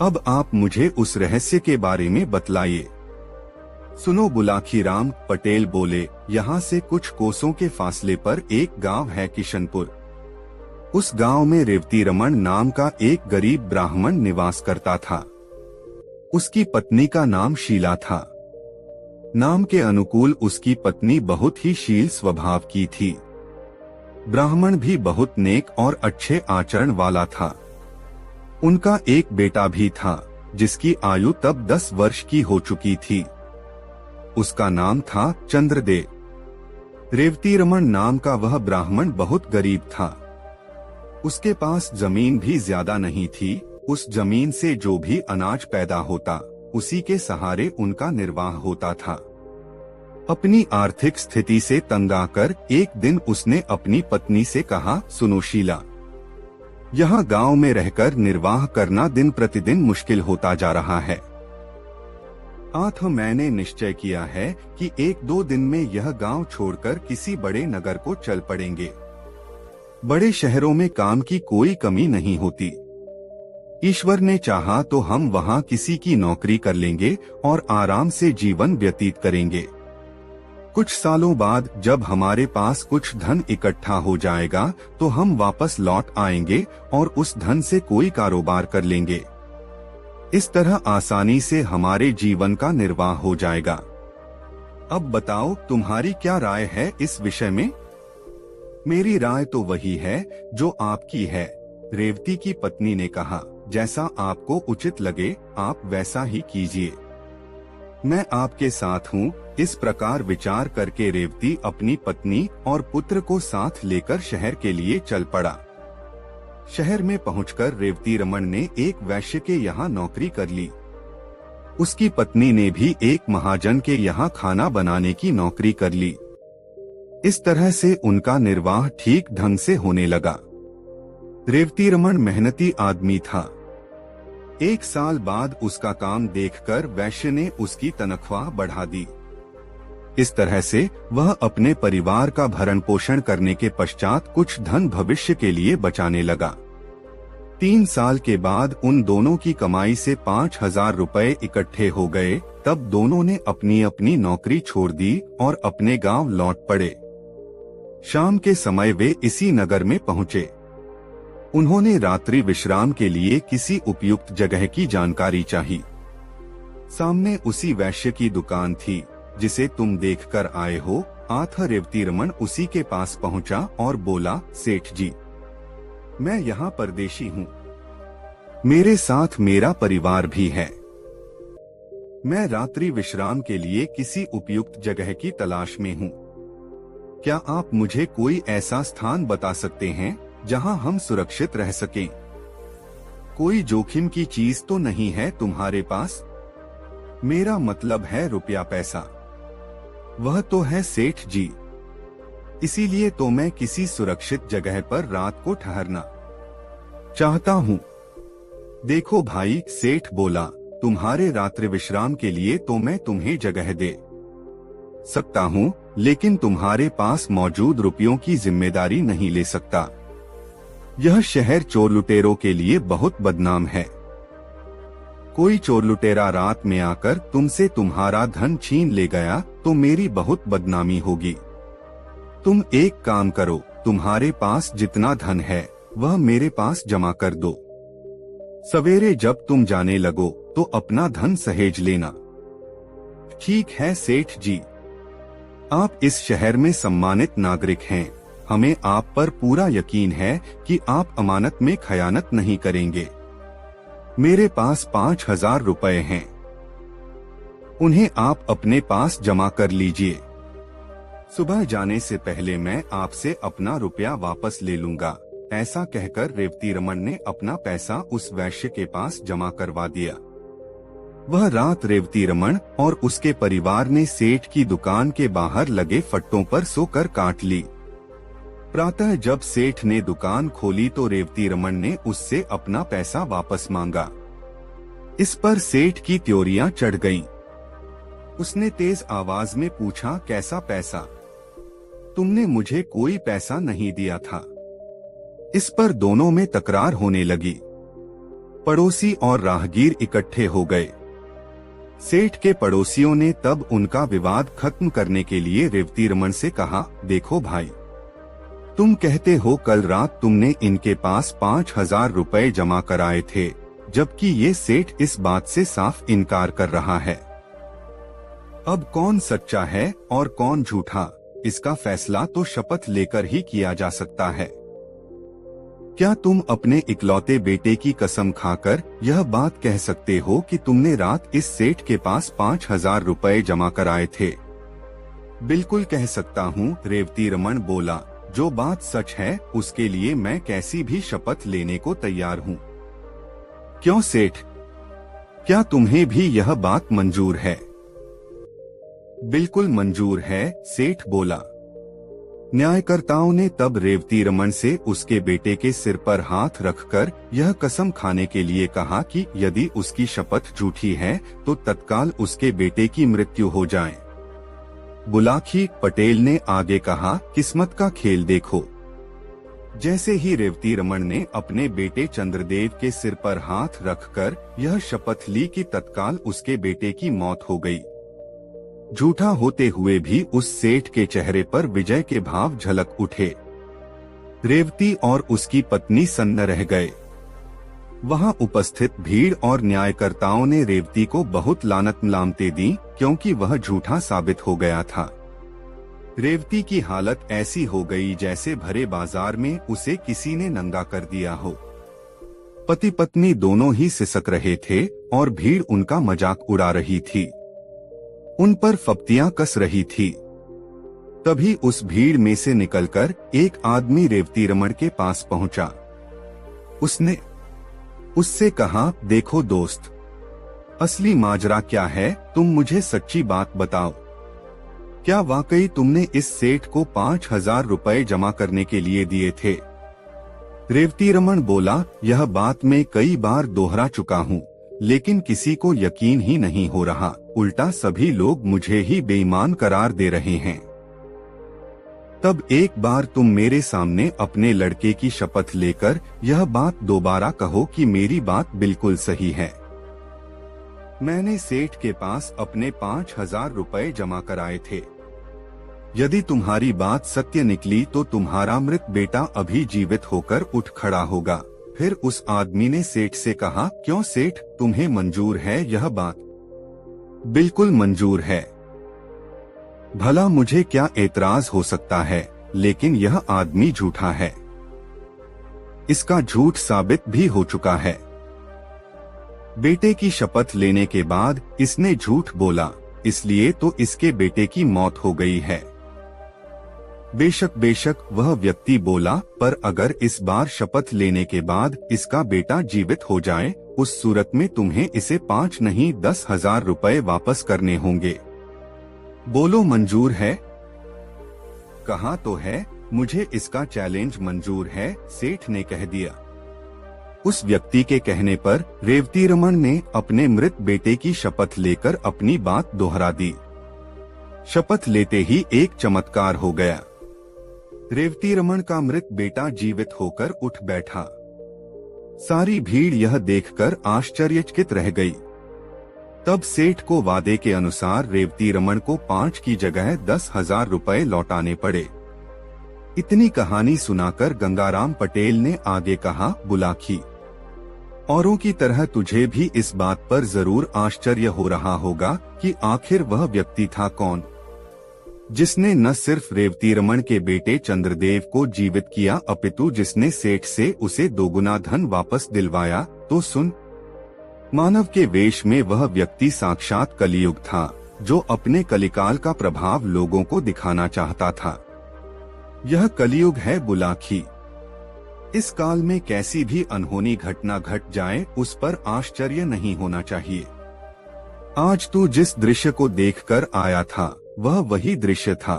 A: अब आप मुझे उस रहस्य के बारे में बतलाइए। सुनो बुलाखीराम, पटेल बोले, यहाँ से कुछ कोसों के फासले पर एक गांव है किशनपुर। उस गांव में रेवती रमन नाम का एक गरीब ब्राह्मण निवास करता था। उसकी पत्नी का नाम शीला था। नाम के अनुकूल उसकी पत्नी बहुत ही शील स्वभाव की थी। ब्राह्मण भी बहुत नेक और अच्छे आचरण वाला था। उनका एक बेटा भी था जिसकी आयु तब 10 वर्ष की हो चुकी थी। उसका नाम था चंद्रदेव। रेवती रमन नाम का वह ब्राह्मण बहुत गरीब था। उसके पास जमीन भी ज्यादा नहीं थी। उस जमीन से जो भी अनाज पैदा होता उसी के सहारे उनका निर्वाह होता था। अपनी आर्थिक स्थिति से तंग आकर एक दिन उसने अपनी पत्नी से कहा, सुनो शीला, यहाँ गांव में रहकर निर्वाह करना दिन प्रतिदिन मुश्किल होता जा रहा है। आठ मैंने निश्चय किया है कि 1-2 दिन में यह गांव छोड़कर किसी बड़े नगर को चल पड़ेंगे। बड़े शहरों में काम की कोई कमी नहीं होती। ईश्वर ने चाहा तो हम वहां किसी की नौकरी कर लेंगे और आराम से जीवन व्यतीत करेंगे। कुछ सालों बाद जब हमारे पास कुछ धन इकट्ठा हो जाएगा तो हम वापस लौट आएंगे और उस धन से कोई कारोबार कर लेंगे। इस तरह आसानी से हमारे जीवन का निर्वाह हो जाएगा। अब बताओ, तुम्हारी क्या राय है इस विषय में? मेरी राय तो वही है जो आपकी है, रेवती की पत्नी ने कहा। जैसा आपको उचित लगे आप वैसा ही कीजिए। मैं आपके साथ हूँ। इस प्रकार विचार करके रेवती अपनी पत्नी और पुत्र को साथ लेकर शहर के लिए चल पड़ा। शहर में पहुंचकर रेवती रमन ने एक वैश्य के यहाँ नौकरी कर ली। उसकी पत्नी ने भी एक महाजन के यहाँ खाना बनाने की नौकरी कर ली। इस तरह से उनका निर्वाह ठीक ढंग से होने लगा। रेवती रमन मेहनती आदमी था। 1 साल बाद उसका काम देखकर वैश्य ने उसकी तनख्वाह बढ़ा दी। इस तरह से वह अपने परिवार का भरण पोषण करने के पश्चात कुछ धन भविष्य के लिए बचाने लगा। 3 साल के बाद उन दोनों की कमाई से 5,000 रुपए इकट्ठे हो गए। तब दोनों ने अपनी अपनी नौकरी छोड़ दी और अपने गांव लौट पड़े। शाम के समय वे इसी नगर में पहुंचे। उन्होंने रात्रि विश्राम के लिए किसी उपयुक्त जगह की जानकारी चाही। सामने उसी वैश्य की दुकान थी जिसे तुम देखकर आए हो। आथा रेवती रमन उसी के पास पहुंचा और बोला, सेठ जी, मैं यहाँ परदेशी हूँ। मेरे साथ मेरा परिवार भी है। मैं रात्रि विश्राम के लिए किसी उपयुक्त जगह की तलाश में हूँ। क्या आप मुझे कोई ऐसा स्थान बता सकते हैं जहां हम सुरक्षित रह सकें? कोई जोखिम की चीज तो नहीं है तुम्हारे पास? मेरा मतलब है रुपया पैसा। वह तो है सेठ जी, इसीलिए तो मैं किसी सुरक्षित जगह पर रात को ठहरना चाहता हूँ। देखो भाई, सेठ बोला, तुम्हारे रात्रि विश्राम के लिए तो मैं तुम्हें जगह दे सकता हूँ, लेकिन तुम्हारे पास मौजूद रुपयों की जिम्मेदारी नहीं ले सकता। यह शहर चोर लुटेरों के लिए बहुत बदनाम है। कोई चोर लुटेरा रात में आकर तुमसे तुम्हारा धन छीन ले गया तो मेरी बहुत बदनामी होगी। तुम एक काम करो, तुम्हारे पास जितना धन है वह मेरे पास जमा कर दो। सवेरे जब तुम जाने लगो तो अपना धन सहेज लेना। ठीक है सेठ जी, आप इस शहर में सम्मानित नागरिक हैं। हमें आप पर पूरा यकीन है कि आप अमानत में खयानत नहीं करेंगे। मेरे पास 5,000 रुपए हैं, उन्हें आप अपने पास जमा कर लीजिए। सुबह जाने से पहले मैं आपसे अपना रुपया वापस ले लूंगा। ऐसा कहकर रेवती रमन ने अपना पैसा उस वैश्य के पास जमा करवा दिया। वह रात रेवती रमन और उसके परिवार ने सेठ की दुकान के बाहर लगे फट्टों पर सोकर काट ली। प्रातः जब सेठ ने दुकान खोली तो रेवती रमन ने उससे अपना पैसा वापस मांगा। इस पर सेठ की त्योरियां चढ़ गईं। उसने तेज आवाज में पूछा, कैसा पैसा? तुमने मुझे कोई पैसा नहीं दिया था। इस पर दोनों में तकरार होने लगी। पड़ोसी और राहगीर इकट्ठे हो गए। सेठ के पड़ोसियों ने तब उनका विवाद खत्म करने के लिए रेवती रमन से कहा, देखो भाई, तुम कहते हो कल रात तुमने इनके पास 5,000 रुपए जमा कराए थे, जबकि ये सेठ इस बात से साफ इनकार कर रहा है। अब कौन सच्चा है और कौन झूठा, इसका फैसला तो शपथ लेकर ही किया जा सकता है। क्या तुम अपने इकलौते बेटे की कसम खाकर यह बात कह सकते हो कि तुमने रात इस सेठ के पास 5,000 रुपए जमा कराए थे? बिल्कुल कह सकता हूँ, रेवती रमन बोला। जो बात सच है उसके लिए मैं कैसी भी शपथ लेने को तैयार हूँ। क्यों सेठ, क्या तुम्हें भी यह बात मंजूर है? बिल्कुल मंजूर है, सेठ बोला। न्यायकर्ताओं ने तब रेवती रमन से उसके बेटे के सिर पर हाथ रखकर यह कसम खाने के लिए कहा कि यदि उसकी शपथ झूठी है तो तत्काल उसके बेटे की मृत्यु हो जाए। बुलाखी पटेल ने आगे कहा, किस्मत का खेल देखो। जैसे ही रेवती रमन ने अपने बेटे चंद्रदेव के सिर पर हाथ रखकर यह शपथ ली कि तत्काल उसके बेटे की मौत हो गई। झूठा होते हुए भी उस सेठ के चेहरे पर विजय के भाव झलक उठे। रेवती और उसकी पत्नी सन्न रह गए। वहां उपस्थित भीड़ और न्यायकर्ताओं ने रेवती को बहुत लानत मलामतें दी, क्योंकि वह झूठा साबित हो गया था। रेवती की हालत ऐसी हो गई जैसे भरे बाजार में उसे किसी ने नंगा कर दिया हो। पति पत्नी दोनों ही सिसक रहे थे और भीड़ उनका मजाक उड़ा रही थी, उन पर फप्तियां कस रही थी। तभी उस भीड़ में से निकलकर एक आदमी रेवती रमन के पास पहुंचा। उसने उससे कहा, देखो दोस्त, असली माजरा क्या है, तुम मुझे सच्ची बात बताओ। क्या वाकई तुमने इस सेठ को 5,000 रुपए जमा करने के लिए दिए थे? रेवती रमन बोला, यह बात मैं कई बार दोहरा चुका हूँ, लेकिन किसी को यकीन ही नहीं हो रहा। उल्टा सभी लोग मुझे ही बेईमान करार दे रहे हैं। तब एक बार तुम मेरे सामने अपने लड़के की शपथ लेकर यह बात दोबारा कहो कि मेरी बात बिल्कुल सही है। मैंने सेठ के पास अपने 5,000 रुपए जमा कराए थे। यदि तुम्हारी बात सत्य निकली तो तुम्हारा मृत बेटा अभी जीवित होकर उठ खड़ा होगा। फिर उस आदमी ने सेठ से कहा, क्यों सेठ, तुम्हें मंजूर है यह बात? बिल्कुल मंजूर है। भला मुझे क्या एतराज हो सकता है, लेकिन यह आदमी झूठा है। इसका झूठ साबित भी हो चुका है। बेटे की शपथ लेने के बाद इसने झूठ बोला, इसलिए तो इसके बेटे की मौत हो गई है। बेशक वह व्यक्ति बोला, पर अगर इस बार शपथ लेने के बाद इसका बेटा जीवित हो जाए, उस सूरत में तुम्हें इसे 5 नहीं 10,000 रुपए वापस करने होंगे। बोलो मंजूर है? कहा तो है, मुझे इसका चैलेंज मंजूर है, सेठ ने कह दिया। उस व्यक्ति के कहने पर रेवती रमन ने अपने मृत बेटे की शपथ लेकर अपनी बात दोहरा दी। शपथ लेते ही एक चमत्कार हो गया। रेवती रमन का मृत बेटा जीवित होकर उठ बैठा। सारी भीड़ यह देखकर आश्चर्यचकित रह गई। तब सेठ को वादे के अनुसार रेवती रमन को 5 की जगह 10,000 रुपए लौटाने पड़े। इतनी कहानी सुनाकर गंगाराम पटेल ने आगे कहा, बुलाखी, औरों की तरह तुझे भी इस बात पर जरूर आश्चर्य हो रहा होगा कि आखिर वह व्यक्ति था कौन, जिसने न सिर्फ रेवती रमन के बेटे चंद्रदेव को जीवित किया अपितु जिसने सेठ से उसे दोगुना धन वापस दिलवाया। तो सुन, मानव के वेश में वह व्यक्ति साक्षात कलियुग था, जो अपने कलिकाल का प्रभाव लोगों को दिखाना चाहता था। यह कलियुग है बुलाखी। इस काल में कैसी भी अनहोनी घटना घट जाए उस पर आश्चर्य नहीं होना चाहिए। आज तू जिस दृश्य को देखकर आया था वह वही दृश्य था।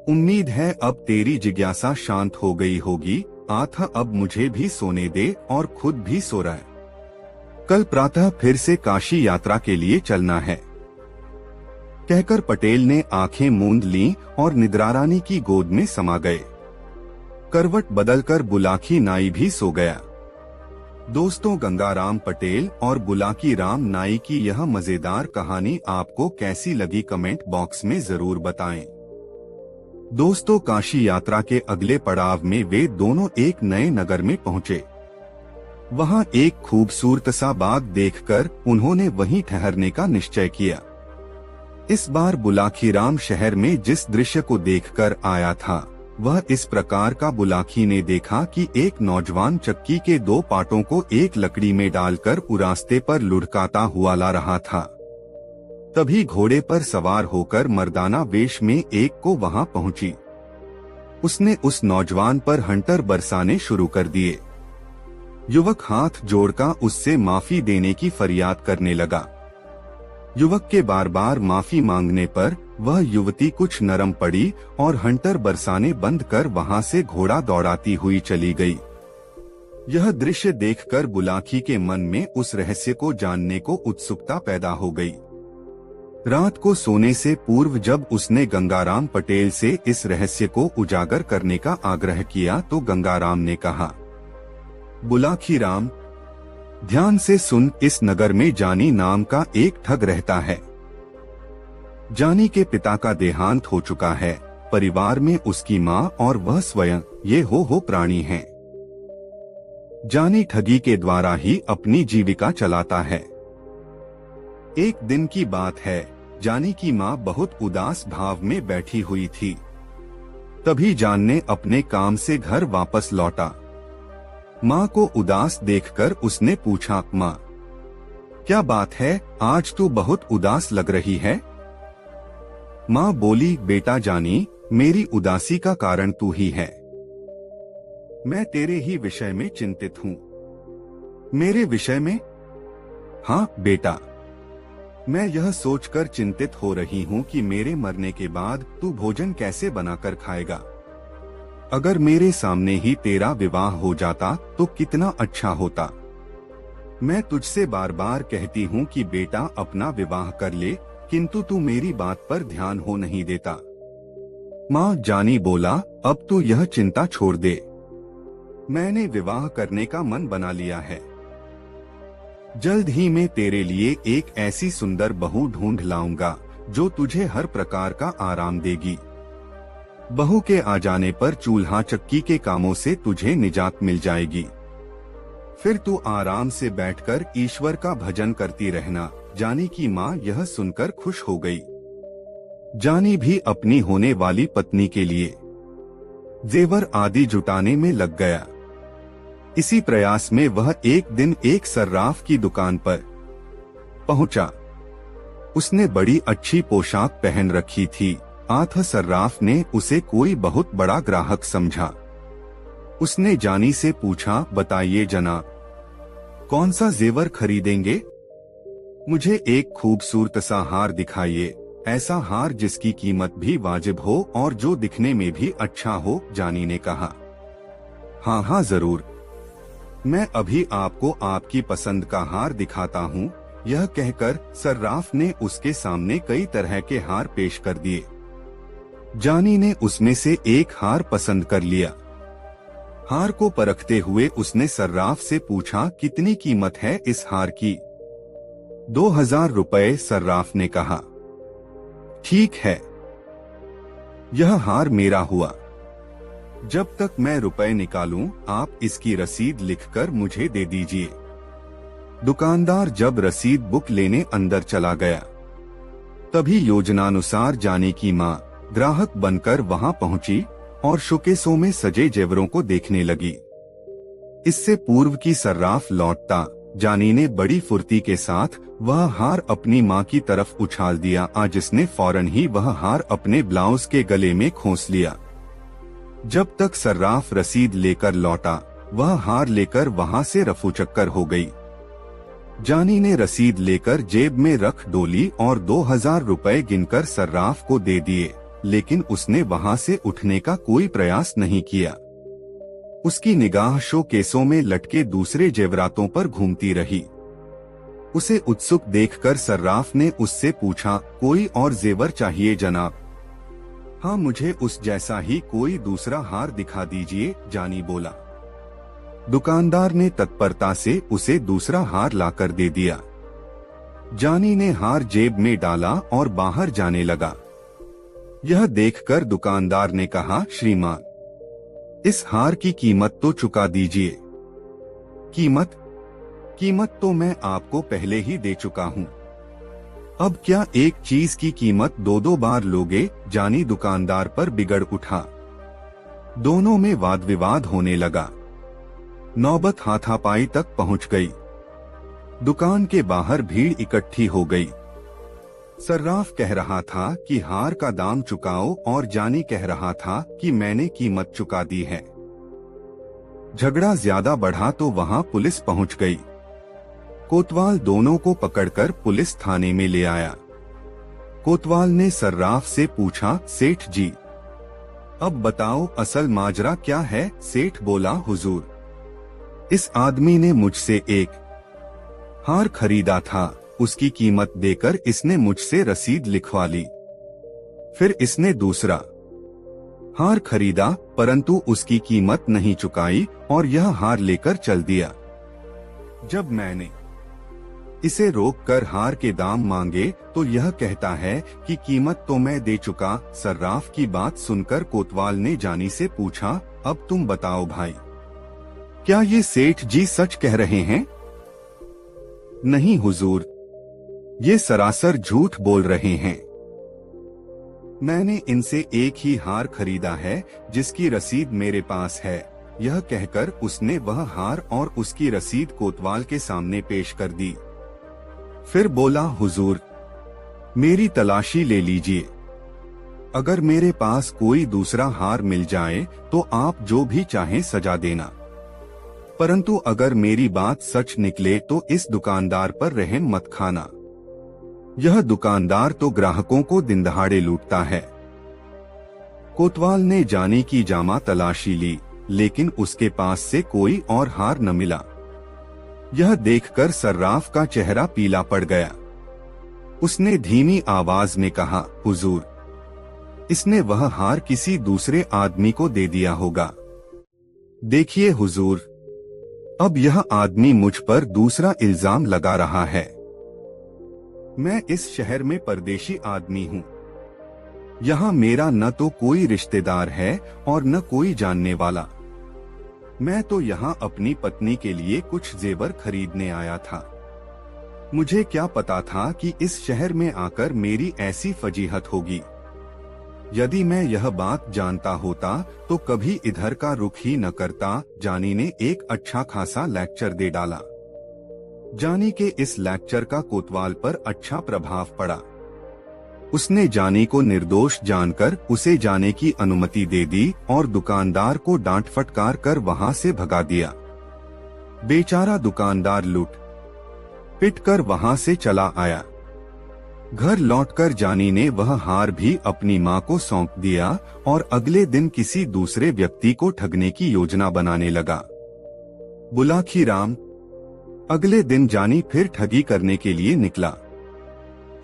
A: उम्मीद है अब तेरी जिज्ञासा शांत हो गई होगी। आथा अब मुझे भी सोने दे और खुद भी सो रहा है। कल प्रातः फिर से काशी यात्रा के लिए चलना है। कहकर पटेल ने आंखें मूंद लीं और निद्रारानी की गोद में समा गए। करवट बदलकर बुलाकी नाई भी सो गया। दोस्तों, गंगाराम पटेल और बुलाकी राम नाई की यह मजेदार कहानी आपको कैसी लगी कमेंट बॉक्स में जरूर बताएं। दोस्तों, काशी यात्रा के अगले पड़ाव में वे दोनों एक नए नगर में पहुंचे। वहां एक खूबसूरत सा बाग देखकर उन्होंने वहीं ठहरने का निश्चय किया। इस बार बुलाखीराम शहर में जिस दृश्य को देखकर आया था वह इस प्रकार का बुलाखी ने देखा कि एक नौजवान चक्की के 2 पाटों को एक लकड़ी में डालकर रास्ते पर लुढ़काता हुआ ला रहा था। तभी घोड़े पर सवार होकर मर्दाना वेश में एक को वहां पहुंची। उसने उस नौजवान पर हंटर बरसाने शुरू कर दिए। युवक हाथ जोड़कर उससे माफी देने की फरियाद करने लगा। युवक के बार बार माफी मांगने पर वह युवती कुछ नरम पड़ी और हंटर बरसाने बंद कर वहां से घोड़ा दौड़ाती हुई चली गई। यह दृश्य देखकर बुलाकी के मन में उस रहस्य को जानने को उत्सुकता पैदा हो गई। रात को सोने से पूर्व जब उसने गंगाराम पटेल से इस रहस्य को उजागर करने का आग्रह किया तो गंगाराम ने कहा, बुलाखीराम, ध्यान से सुन, इस नगर में जानी नाम का एक ठग रहता है। जानी के पिता का देहांत हो चुका है। परिवार में उसकी माँ और वह स्वयं ये हो प्राणी हैं। जानी ठगी के द्वारा ही अपनी जीविका चलाता है। एक दिन की बात है, जानी की माँ बहुत उदास भाव में बैठी हुई थी। तभी जान ने अपने काम से घर वापस लौटा। माँ को उदास देखकर उसने पूछा, माँ, क्या बात है, आज तू बहुत उदास लग रही है? माँ बोली, बेटा जानी, मेरी उदासी का कारण तू ही है। मैं तेरे ही विषय में चिंतित हूँ। मेरे विषय में? हाँ बेटा, मैं यह सोचकर चिंतित हो रही हूँ कि मेरे मरने के बाद तू भोजन कैसे बनाकर खाएगा। अगर मेरे सामने ही तेरा विवाह हो जाता तो कितना अच्छा होता। मैं तुझसे बार बार कहती हूँ कि बेटा अपना विवाह कर ले, किंतु तू मेरी बात पर ध्यान हो नहीं देता। माँ जानी बोला, अब तू यह चिंता छोड़ दे। मैंने विवाह करने का मन बना लिया है। जल्द ही मैं तेरे लिए एक ऐसी सुंदर बहू ढूंढ लाऊंगा जो तुझे हर प्रकार का आराम देगी। बहू के आ जाने पर चूल्हा चक्की के कामों से तुझे निजात मिल जाएगी। फिर तू आराम से बैठकर ईश्वर का भजन करती रहना। जानी की माँ यह सुनकर खुश हो गई। जानी भी अपनी होने वाली पत्नी के लिए जेवर आदि जुटाने में लग गया। इसी प्रयास में वह एक दिन एक सर्राफ की दुकान पर पहुंचा। उसने बड़ी अच्छी पोशाक पहन रखी थी। आथ सर्राफ ने उसे कोई बहुत बड़ा ग्राहक समझा। उसने जानी से पूछा, बताइए जनाब, कौन सा जेवर खरीदेंगे? मुझे एक खूबसूरत सा हार दिखाइए, ऐसा हार जिसकी कीमत भी वाजिब हो और जो दिखने में भी अच्छा हो। जानी ने कहा, हाँ हाँ जरूर। मैं अभी आपको आपकी पसंद का हार दिखाता हूँ। यह कहकर सर्राफ ने उसके सामने कई तरह के हार पेश कर दिए। जानी ने उसमें से एक हार पसंद कर लिया। हार को परखते हुए उसने सर्राफ से पूछा, कितनी कीमत है इस हार की? 2000 रुपए, सर्राफ ने कहा। ठीक है, यह हार मेरा हुआ। जब तक मैं रुपए निकालूं, आप इसकी रसीद लिखकर मुझे दे दीजिए। दुकानदार जब रसीद बुक लेने अंदर चला गया, तभी योजनानुसार जानी की मां ग्राहक बनकर वहां पहुंची और शोकेसों में सजे जेवरों को देखने लगी। इससे पूर्व की सर्राफ लौटता, जानी ने बड़ी फुर्ती के साथ वह हार अपनी मां की तरफ उछाल दिया, जिसने फौरन ही वह हार अपने ब्लाउज के गले में खोस लिया। जब तक सर्राफ रसीद लेकर लौटा, वह हार लेकर वहां से रफूचक्कर हो गई। जानी ने रसीद लेकर जेब में रख डोली और 2000 रुपए गिनकर सर्राफ को दे दिए, लेकिन उसने वहां से उठने का कोई प्रयास नहीं किया। उसकी निगाह शोकेसों में लटके दूसरे जेवरातों पर घूमती रही। उसे उत्सुक देखकर सर्राफ ने उससे पूछा, कोई और जेवर चाहिए जनाब? हाँ, मुझे उस जैसा ही कोई दूसरा हार दिखा दीजिए, जानी बोला। दुकानदार ने तत्परता से उसे दूसरा हार लाकर दे दिया। जानी ने हार जेब में डाला और बाहर जाने लगा। यह देखकर दुकानदार ने कहा, श्रीमान, इस हार की कीमत तो चुका दीजिए। कीमत तो मैं आपको पहले ही दे चुका हूँ। अब क्या एक चीज की कीमत दो बार लोगे? जानी दुकानदार पर बिगड़ उठा। दोनों में वाद विवाद होने लगा। नौबत हाथापाई तक पहुंच गई। दुकान के बाहर भीड़ इकट्ठी हो गई। सर्राफ कह रहा था कि हार का दाम चुकाओ और जानी कह रहा था कि मैंने कीमत चुका दी है। झगड़ा ज्यादा बढ़ा तो वहां पुलिस पहुंच गई। कोतवाल दोनों को पकड़कर पुलिस थाने में ले आया। कोतवाल ने सर्राफ से पूछा, सेठ जी, अब बताओ असल माजरा क्या है? सेठ बोला, हुजूर, इस आदमी ने मुझसे एक हार खरीदा था, उसकी कीमत देकर इसने मुझसे रसीद लिखवा ली। फिर इसने दूसरा हार खरीदा, परंतु उसकी कीमत नहीं चुकाई और यह हार लेकर चल दिया। जब मैंने इसे रोककर हार के दाम मांगे तो यह कहता है कि कीमत तो मैं दे चुका। सर्राफ की बात सुनकर कोतवाल ने जानी से पूछा, अब तुम बताओ भाई, क्या ये सेठ जी सच कह रहे हैं? नहीं हुजूर, ये सरासर झूठ बोल रहे हैं। मैंने इनसे एक ही हार खरीदा है जिसकी रसीद मेरे पास है। यह कहकर उसने वह हार और उसकी रसीद कोतवाल के सामने पेश कर दी। फिर बोला, हुजूर, मेरी तलाशी ले लीजिए। अगर मेरे पास कोई दूसरा हार मिल जाए तो आप जो भी चाहें सजा देना, परंतु अगर मेरी बात सच निकले तो इस दुकानदार पर रहम मत खाना। यह दुकानदार तो ग्राहकों को दिन दहाड़े लूटता है। कोतवाल ने जानी की जामा तलाशी ली, लेकिन उसके पास से कोई और हार न मिला। यह देखकर सर्राफ का चेहरा पीला पड़ गया। उसने धीमी आवाज में कहा, हुजूर, इसने वह हार किसी दूसरे आदमी को दे दिया होगा। देखिए हुजूर, अब यह आदमी मुझ पर दूसरा इल्जाम लगा रहा है। मैं इस शहर में परदेशी आदमी हूँ। यहाँ मेरा न तो कोई रिश्तेदार है और न कोई जानने वाला। मैं तो यहाँ अपनी पत्नी के लिए कुछ जेवर खरीदने आया था। मुझे क्या पता था कि इस शहर में आकर मेरी ऐसी फजीहत होगी। यदि मैं यह बात जानता होता तो कभी इधर का रुख ही न करता। जानी ने एक अच्छा खासा लेक्चर दे डाला। जानी के इस लेक्चर का कोतवाल पर अच्छा प्रभाव पड़ा। उसने जानी को निर्दोष जानकर उसे जाने की अनुमति दे दी और दुकानदार को डांट फटकार कर वहां से भगा दिया। बेचारा दुकानदार लूट पिट कर वहां से चला आया। घर लौटकर जानी ने वह हार भी अपनी मां को सौंप दिया और अगले दिन किसी दूसरे व्यक्ति को ठगने की योजना बनाने लगा। बुलाखी राम। अगले दिन जानी फिर ठगी करने के लिए निकला।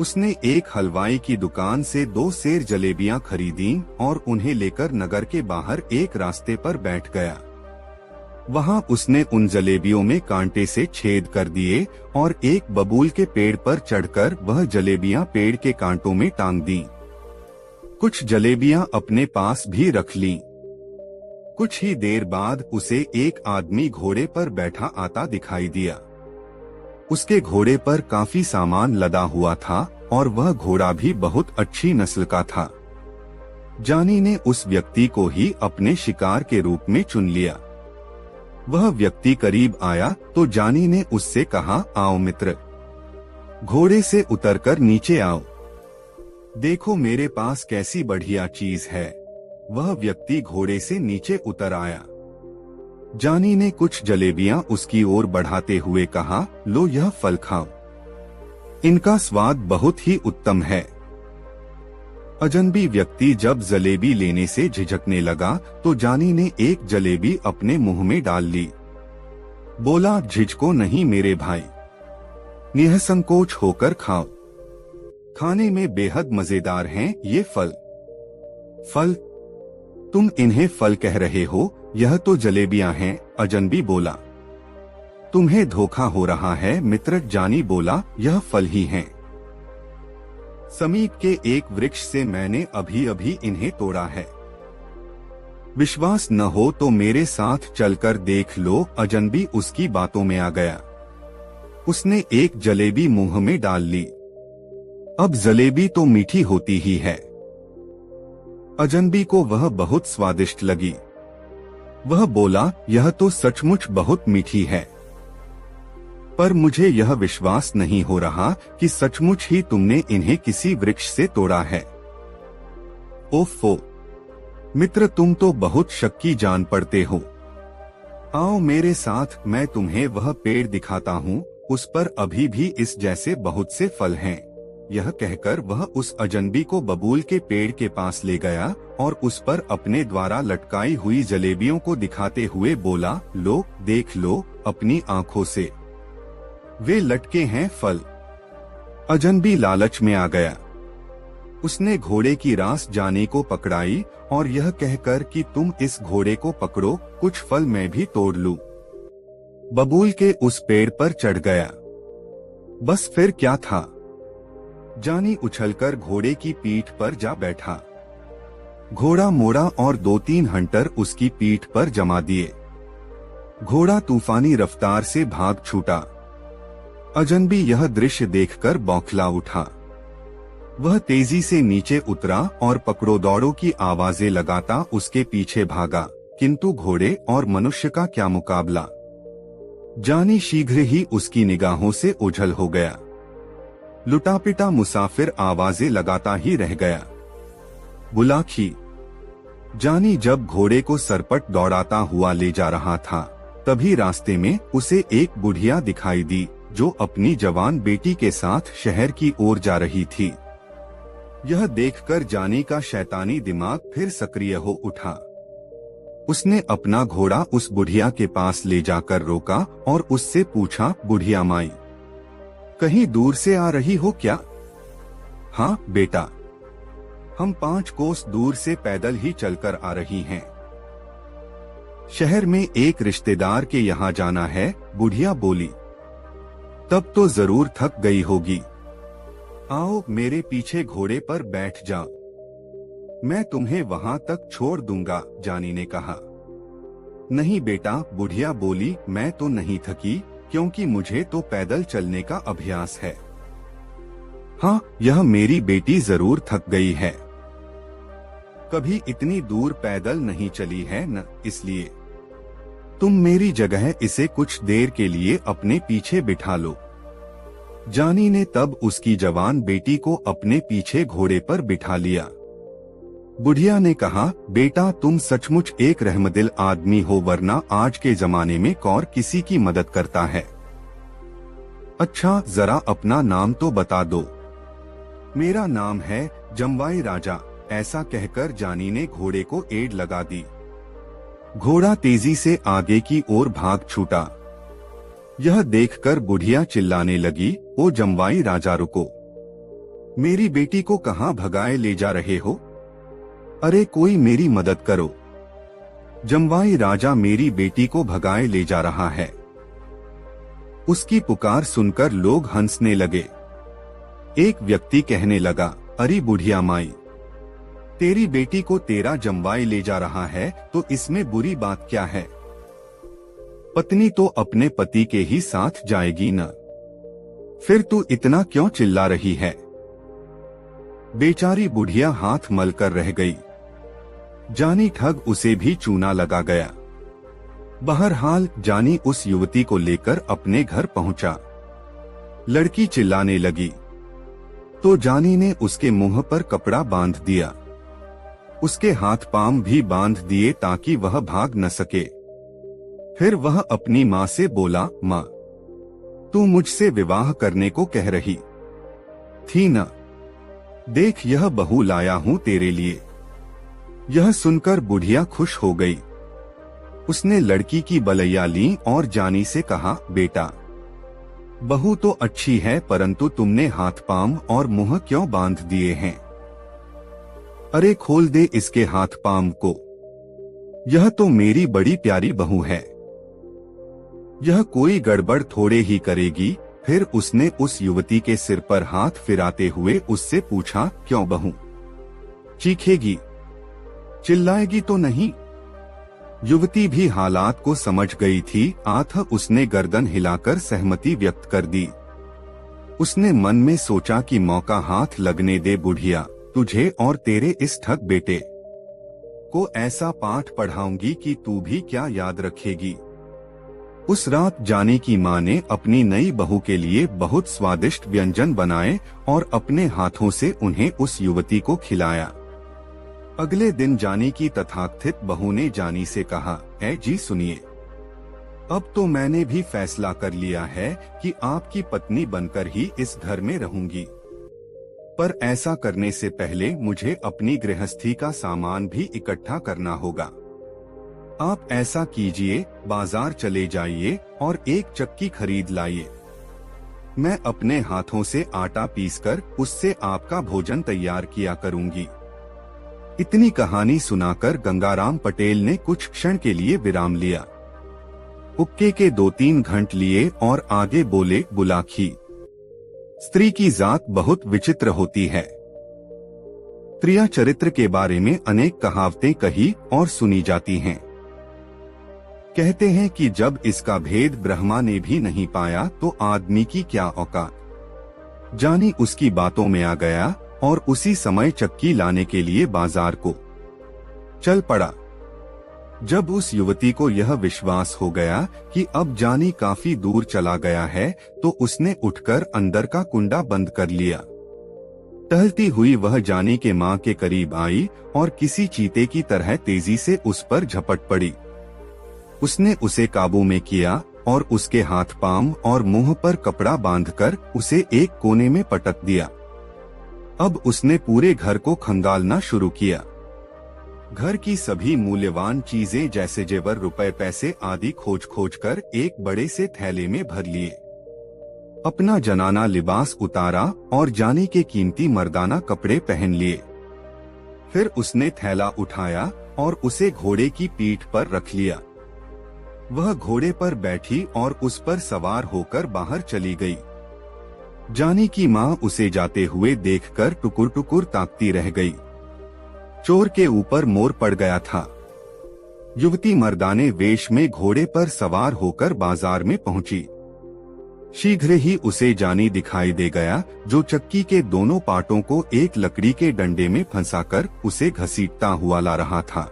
A: उसने एक हलवाई की दुकान से 2 सेर जलेबियां खरीदी और उन्हें लेकर नगर के बाहर एक रास्ते पर बैठ गया। वहां उसने उन जलेबियों में कांटे से छेद कर दिए और एक बबूल के पेड़ पर चढ़कर वह जलेबियां पेड़ के कांटों में टांग दी। कुछ जलेबियां अपने पास भी रख लीं। कुछ ही देर बाद उसे एक आदमी घोड़े पर बैठा आता दिखाई दिया। उसके घोड़े पर काफी सामान लदा हुआ था और वह घोड़ा भी बहुत अच्छी नस्ल का था। जानी ने उस व्यक्ति को ही अपने शिकार के रूप में चुन लिया। वह व्यक्ति करीब आया तो जानी ने उससे कहा, आओ मित्र, घोड़े से उतरकर नीचे आओ, देखो मेरे पास कैसी बढ़िया चीज है। वह व्यक्ति घोड़े से नीचे उतर आया। जानी ने कुछ जलेबियां उसकी ओर बढ़ाते हुए कहा, लो यह फल खाओ, इनका स्वाद बहुत ही उत्तम है। अजनबी व्यक्ति जब जलेबी लेने से झिझकने लगा तो जानी ने एक जलेबी अपने मुंह में डाल ली। बोला, झिझको नहीं मेरे भाई, निःसंकोच होकर खाओ, खाने में बेहद मजेदार हैं ये फल। फल? तुम इन्हें फल कह रहे हो, यह तो जलेबियां हैं। अजनबी बोला। तुम्हें धोखा हो रहा है मित्र। जानी बोला, यह फल ही हैं। समीप के एक वृक्ष से मैंने अभी अभी इन्हें तोड़ा है। विश्वास न हो तो मेरे साथ चलकर देख लो। अजनबी उसकी बातों में आ गया। उसने एक जलेबी मुंह में डाल ली। अब जलेबी तो मीठी होती ही है। अजनबी को वह बहुत स्वादिष्ट लगी। वह बोला, यह तो सचमुच बहुत मीठी है, पर मुझे यह विश्वास नहीं हो रहा कि सचमुच ही तुमने इन्हें किसी वृक्ष से तोड़ा है। ओफो मित्र, तुम तो बहुत शक्की जान पड़ते हो। आओ मेरे साथ, मैं तुम्हें वह पेड़ दिखाता हूँ, उस पर अभी भी इस जैसे बहुत से फल हैं। यह कहकर वह उस अजनबी को बबूल के पेड़ के पास ले गया और उस पर अपने द्वारा लटकाई हुई जलेबियों को दिखाते हुए बोला, लो देख लो अपनी आंखों से, वे लटके हैं फल। अजनबी लालच में आ गया। उसने घोड़े की रास जानी को पकड़ाई और यह कहकर कि तुम इस घोड़े को पकड़ो, कुछ फल मैं भी तोड़ लूं। बबूल के उस पेड़ पर चढ़ गया। बस फिर क्या था, जानी उछलकर घोड़े की पीठ पर जा बैठा। घोड़ा मोड़ा और 2-3 हंटर उसकी पीठ पर जमा दिए। घोड़ा तूफानी रफ्तार से भाग छूटा। अजनबी यह दृश्य देखकर बौखला उठा। वह तेजी से नीचे उतरा और पकड़ो दौड़ो की आवाजें लगाता उसके पीछे भागा, किंतु घोड़े और मनुष्य का क्या मुकाबला। जानी शीघ्र ही उसकी निगाहों से ओझल हो गया। लुटापिटा मुसाफिर आवाजें लगाता ही रह गया। बुलाखी। जानी जब घोड़े को सरपट दौड़ाता हुआ ले जा रहा था, तभी रास्ते में उसे एक बुढ़िया दिखाई दी जो अपनी जवान बेटी के साथ शहर की ओर जा रही थी। यह देखकर जानी का शैतानी दिमाग फिर सक्रिय हो उठा। उसने अपना घोड़ा उस बुढ़िया के पास ले जाकर रोका और उससे पूछा, बुढ़िया माई, कहीं दूर से आ रही हो क्या? हाँ बेटा, हम 5 कोस दूर से पैदल ही चलकर आ रही हैं। शहर में एक रिश्तेदार के यहाँ जाना है, बुढ़िया बोली। तब तो जरूर थक गई होगी। आओ मेरे पीछे घोड़े पर बैठ जाओ, मैं तुम्हें वहां तक छोड़ दूंगा, जानी ने कहा। नहीं बेटा, बुढ़िया बोली, मैं तो नहीं थकी, क्योंकि मुझे तो पैदल चलने का अभ्यास है। हाँ, यह मेरी बेटी जरूर थक गई है, कभी इतनी दूर पैदल नहीं चली है न, इसलिए तुम मेरी जगह इसे कुछ देर के लिए अपने पीछे बिठा लो। जानी ने तब उसकी जवान बेटी को अपने पीछे घोड़े पर बिठा लिया। बुढ़िया ने कहा, बेटा तुम सचमुच एक रहमदिल आदमी हो, वरना आज के जमाने में कौन किसी की मदद करता है। अच्छा जरा अपना नाम तो बता दो। मेरा नाम है जमवाई राजा, ऐसा कहकर जानी ने घोड़े को एड़ लगा दी। घोड़ा तेजी से आगे की ओर भाग छूटा। यह देखकर बुढ़िया चिल्लाने लगी, ओ जमवाई राजा रुको, मेरी बेटी को कहाँ भगाए ले जा रहे हो? अरे कोई मेरी मदद करो, जमवाई राजा मेरी बेटी को भगाए ले जा रहा है। उसकी पुकार सुनकर लोग हंसने लगे। एक व्यक्ति कहने लगा, अरे बुढ़िया माई, तेरी बेटी को तेरा जमवाई ले जा रहा है तो इसमें बुरी बात क्या है? पत्नी तो अपने पति के ही साथ जाएगी न, फिर तू इतना क्यों चिल्ला रही है? बेचारी बुढ़िया हाथ मलकर रह गई। जानी ठग उसे भी चूना लगा गया। बहरहाल जानी उस युवती को लेकर अपने घर पहुंचा। लड़की चिल्लाने लगी तो जानी ने उसके मुंह पर कपड़ा बांध दिया। उसके हाथ पांव भी बांध दिए ताकि वह भाग न सके। फिर वह अपनी माँ से बोला, माँ, तू मुझसे विवाह करने को कह रही थी न? देख यह बहू लाया हूँ तेरे लिए। यह सुनकर बुढ़िया खुश हो गई। उसने लड़की की बलैया ली और जानी से कहा, बेटा, बहू तो अच्छी है परंतु तुमने हाथ पांव और मुंह क्यों बांध दिए हैं? अरे खोल दे इसके हाथ पांव को, यह तो मेरी बड़ी प्यारी बहू है, यह कोई गड़बड़ थोड़े ही करेगी। फिर उसने उस युवती के सिर पर हाथ फिराते हुए उससे पूछा, क्यों बहू, चीखेगी, चिल्लाएगी तो नहीं? युवती भी हालात को समझ गई थी, अतः उसने गर्दन हिलाकर सहमति व्यक्त कर दी। उसने मन में सोचा कि मौका हाथ लगने दे बुढ़िया, तुझे और तेरे इस ठग बेटे को ऐसा पाठ पढ़ाऊंगी कि तू भी क्या याद रखेगी। उस रात जानी की माँ ने अपनी नई बहू के लिए बहुत स्वादिष्ट व्यंजन बनाए और अपने हाथों से उन्हें उस युवती को खिलाया। अगले दिन जानी की तथाकथित बहू ने जानी से कहा, ऐ जी सुनिए, अब तो मैंने भी फैसला कर लिया है कि आपकी पत्नी बनकर ही इस घर में रहूंगी, पर ऐसा करने से पहले मुझे अपनी गृहस्थी का सामान भी इकट्ठा करना होगा। आप ऐसा कीजिए, बाजार चले जाइए और एक चक्की खरीद लाइए। मैं अपने हाथों से आटा पीसकर उससे आपका भोजन तैयार किया करूंगी। इतनी कहानी सुनाकर गंगाराम पटेल ने कुछ क्षण के लिए विराम लिया। हुक्के के 2-3 घंट लिए और आगे बोले, बुलाखी, स्त्री की जात बहुत विचित्र होती है। स्त्रियां चरित्र के बारे में अनेक कहावतें कही और सुनी जाती हैं। कहते हैं कि जब इसका भेद ब्रह्मा ने भी नहीं पाया तो आदमी की क्या औकात। जानी उसकी बातों में आ गया और उसी समय चक्की लाने के लिए बाजार को चल पड़ा। जब उस युवती को यह विश्वास हो गया कि अब जानी काफी दूर चला गया है तो उसने उठकर अंदर का कुंडा बंद कर लिया। टहलती हुई वह जानी के मां के करीब आई और किसी चीते की तरह तेजी से उस पर झपट पड़ी। उसने उसे काबू में किया और उसके हाथ पांव और मुंह पर कपड़ा बांधकर उसे एक कोने में पटक दिया। अब उसने पूरे घर को खंगालना शुरू किया। घर की सभी मूल्यवान चीजें जैसे जेवर, रुपए, पैसे आदि खोज खोज कर एक बड़े से थैले में भर लिए। अपना जनाना लिबास उतारा और जानी के कीमती मर्दाना कपड़े पहन लिए। फिर उसने थैला उठाया और उसे घोड़े की पीठ पर रख लिया। वह घोड़े पर बैठी और उस पर सवार होकर बाहर चली गई। जानी की माँ उसे जाते हुए देखकर टुकुर टुकुर ताकती रह गई। चोर के ऊपर मोर पड़ गया था। युवती मर्दाने वेश में घोड़े पर सवार होकर बाजार में पहुंची। शीघ्र ही उसे जानी दिखाई दे गया, जो चक्की के दोनों पाटों को एक लकड़ी के डंडे में फंसाकर उसे घसीटता हुआ ला रहा था।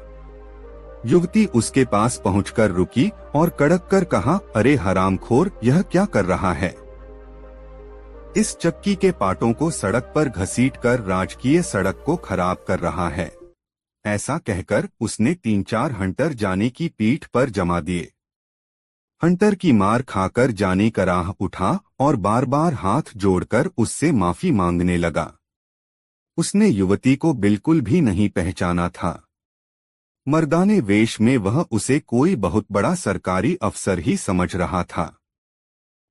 A: युवती उसके पास पहुंचकर रुकी और कड़क कर कहा, अरे हरामखोर, यह क्या कर रहा है? इस चक्की के पाटों को सड़क पर घसीटकर राजकीय सड़क को खराब कर रहा है। ऐसा कहकर उसने 3-4 हंटर जानी की पीठ पर जमा दिए। हंटर की मार खाकर जानी कराह उठा और बार बार हाथ जोड़कर उससे माफी मांगने लगा। उसने युवती को बिल्कुल भी नहीं पहचाना था। मर्दाने वेश में वह उसे कोई बहुत बड़ा सरकारी अफसर ही समझ रहा था।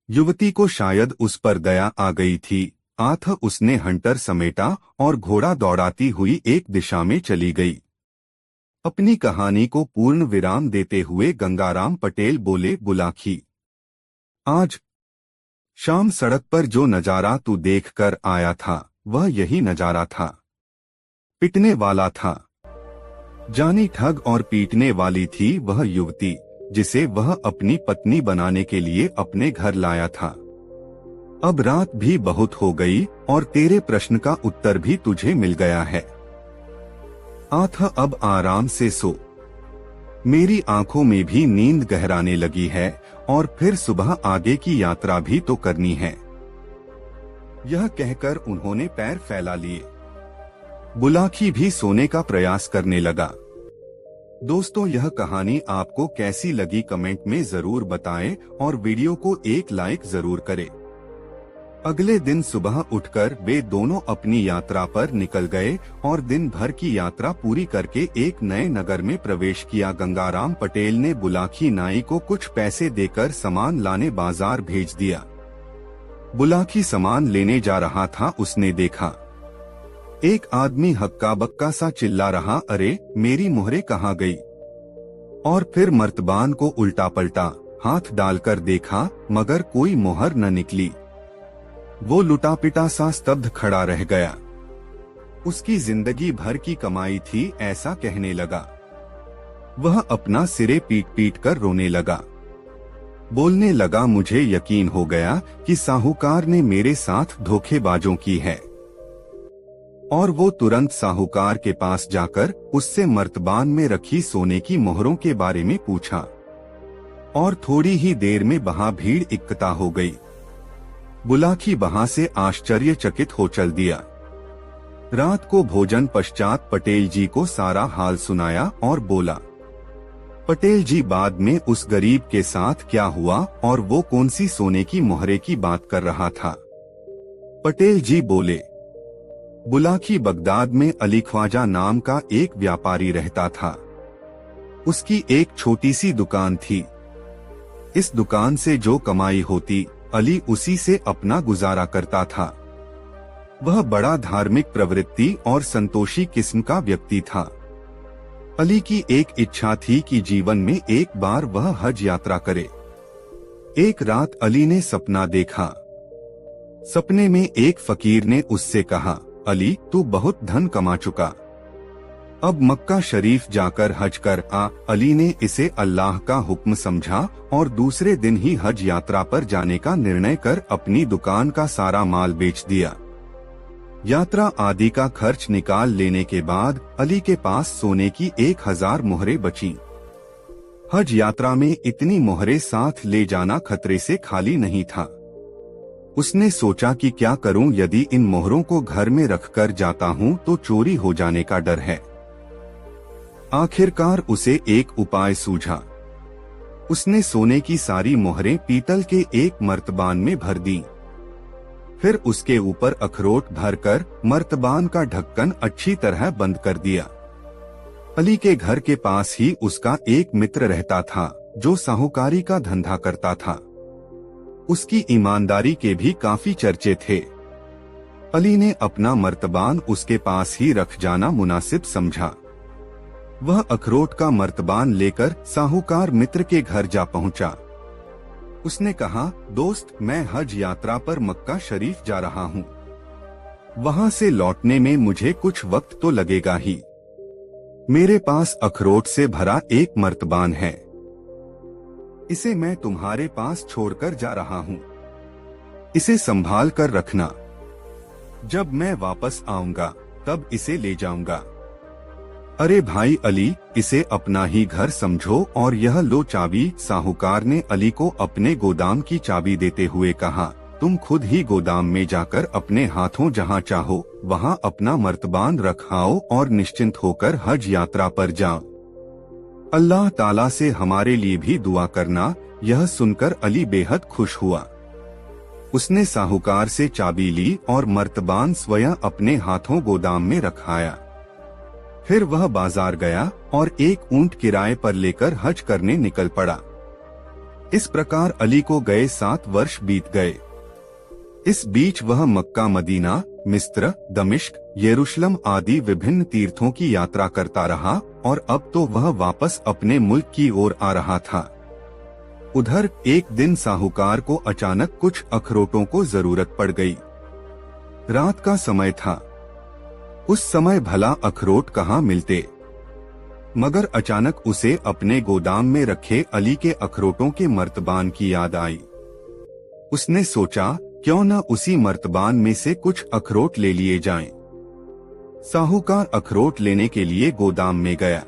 A: युवती को शायद उस पर दया आ गई थी। आथ उसने हंटर समेटा और घोड़ा दौड़ाती हुई एक दिशा में चली गई। अपनी कहानी को पूर्ण विराम देते हुए गंगाराम पटेल बोले, बुलाखी, आज शाम सड़क पर जो नजारा तू देखकर आया था वह यही नजारा था। पिटने वाला था, जानी ठग और पीटने वाली थी वह युवती जिसे वह अपनी पत्नी बनाने के लिए अपने घर लाया था। अब रात भी बहुत हो गई और तेरे प्रश्न का उत्तर भी तुझे मिल गया है। आथ अब आराम से सो, मेरी आंखों में भी नींद गहराने लगी है और फिर सुबह आगे की यात्रा भी तो करनी है। यह कहकर उन्होंने पैर फैला लिए। बुलाखी भी सोने का प्रयास करने लगा। दोस्तों, यह कहानी आपको कैसी लगी कमेंट में जरूर बताएं और वीडियो को एक लाइक जरूर करें। अगले दिन सुबह उठकर वे दोनों अपनी यात्रा पर निकल गए और दिन भर की यात्रा पूरी करके एक नए नगर में प्रवेश किया। गंगाराम पटेल ने बुलाखी नाई को कुछ पैसे देकर सामान लाने बाजार भेज दिया। बुलाखी सामान लेने जा रहा था, उसने देखा एक आदमी हक्का बक्का सा चिल्ला रहा, अरे मेरी मोहरे कहाँ गई? और फिर मर्तबान को उल्टा पलटा हाथ डालकर देखा मगर कोई मोहर न निकली। वो लुटा पिटा सा स्तब्ध खड़ा रह गया। उसकी जिंदगी भर की कमाई थी ऐसा कहने लगा। वह अपना सिरे पीट पीट कर रोने लगा। बोलने लगा, मुझे यकीन हो गया कि साहूकार ने मेरे साथ धोखेबाजों की है। और वो तुरंत साहूकार के पास जाकर उससे मर्तबान में रखी सोने की मोहरों के बारे में पूछा और थोड़ी ही देर में वहां भीड़ इकट्ठा हो गई। बुलाखी वहां से आश्चर्यचकित हो चल दिया। रात को भोजन पश्चात पटेल जी को सारा हाल सुनाया और बोला, पटेल जी, बाद में उस गरीब के साथ क्या हुआ और वो कौन सी सोने की मोहरे की बात कर रहा था? पटेल जी बोले, बुलाखी, बगदाद में अली ख्वाजा नाम का एक व्यापारी रहता था। उसकी एक छोटी सी दुकान थी। इस दुकान से जो कमाई होती अली उसी से अपना गुजारा करता था। वह बड़ा धार्मिक प्रवृत्ति और संतोषी किस्म का व्यक्ति था। अली की एक इच्छा थी कि जीवन में एक बार वह हज यात्रा करे। एक रात अली ने सपना देखा। सपने में एक फकीर ने उससे कहा, अली, तू बहुत धन कमा चुका, अब मक्का शरीफ जाकर हज कर आ। अली ने इसे अल्लाह का हुक्म समझा और दूसरे दिन ही हज यात्रा पर जाने का निर्णय कर अपनी दुकान का सारा माल बेच दिया। यात्रा आदि का खर्च निकाल लेने के बाद अली के पास सोने की 1000 मोहरें बची। हज यात्रा में इतनी मोहरें साथ ले जाना खतरे से खाली नहीं था। उसने सोचा कि क्या करूं, यदि इन मोहरों को घर में रखकर जाता हूं तो चोरी हो जाने का डर है। आखिरकार उसे एक उपाय सूझा। उसने सोने की सारी मोहरें पीतल के एक मर्तबान में भर दी। फिर उसके ऊपर अखरोट भरकर मर्तबान का ढक्कन अच्छी तरह बंद कर दिया। अली के घर के पास ही उसका एक मित्र रहता था जो साहूकारी का धंधा करता था। उसकी ईमानदारी के भी काफी चर्चे थे। अली ने अपना मर्तबान उसके पास ही रख जाना मुनासिब समझा। वह अखरोट का मर्तबान लेकर साहूकार मित्र के घर जा पहुंचा। उसने कहा, दोस्त, मैं हज यात्रा पर मक्का शरीफ जा रहा हूं। वहां से लौटने में मुझे कुछ वक्त तो लगेगा ही। मेरे पास अखरोट से भरा एक मर्तबान है। इसे मैं तुम्हारे पास छोड़कर जा रहा हूँ। इसे संभाल कर रखना। जब मैं वापस आऊंगा तब इसे ले जाऊंगा। अरे भाई अली, इसे अपना ही घर समझो और यह लो चाबी। साहूकार ने अली को अपने गोदाम की चाबी देते हुए कहा, तुम खुद ही गोदाम में जाकर अपने हाथों जहाँ चाहो वहाँ अपना मर्तबान रख आओ और निश्चिंत होकर हज यात्रा पर जाओ। अल्लाह ताला से हमारे लिए भी दुआ करना। यह सुनकर अली बेहद खुश हुआ। उसने साहूकार से चाबी ली और मर्तबान स्वयं अपने हाथों गोदाम में रखाया। फिर वह बाजार गया और एक ऊंट किराए पर लेकर हज करने निकल पड़ा। इस प्रकार अली को गए 7 वर्ष बीत गए। इस बीच वह मक्का, मदीना, मिस्र, दमिश्क, यरूशलेम आदि विभिन्न तीर्थों की यात्रा करता रहा और अब तो वह वापस अपने मुल्क की ओर आ रहा था। उधर एक दिन साहूकार को अचानक कुछ अखरोटों को जरूरत पड़ गई। रात का समय था। उस समय भला अखरोट कहाँ मिलते, मगर अचानक उसे अपने गोदाम में रखे अली के अखरोटों के मर्तबान की याद आई। उसने सोचा क्यों न उसी मर्तबान में से कुछ अखरोट ले लिए जाएं। साहूकार अखरोट लेने के लिए गोदाम में गया।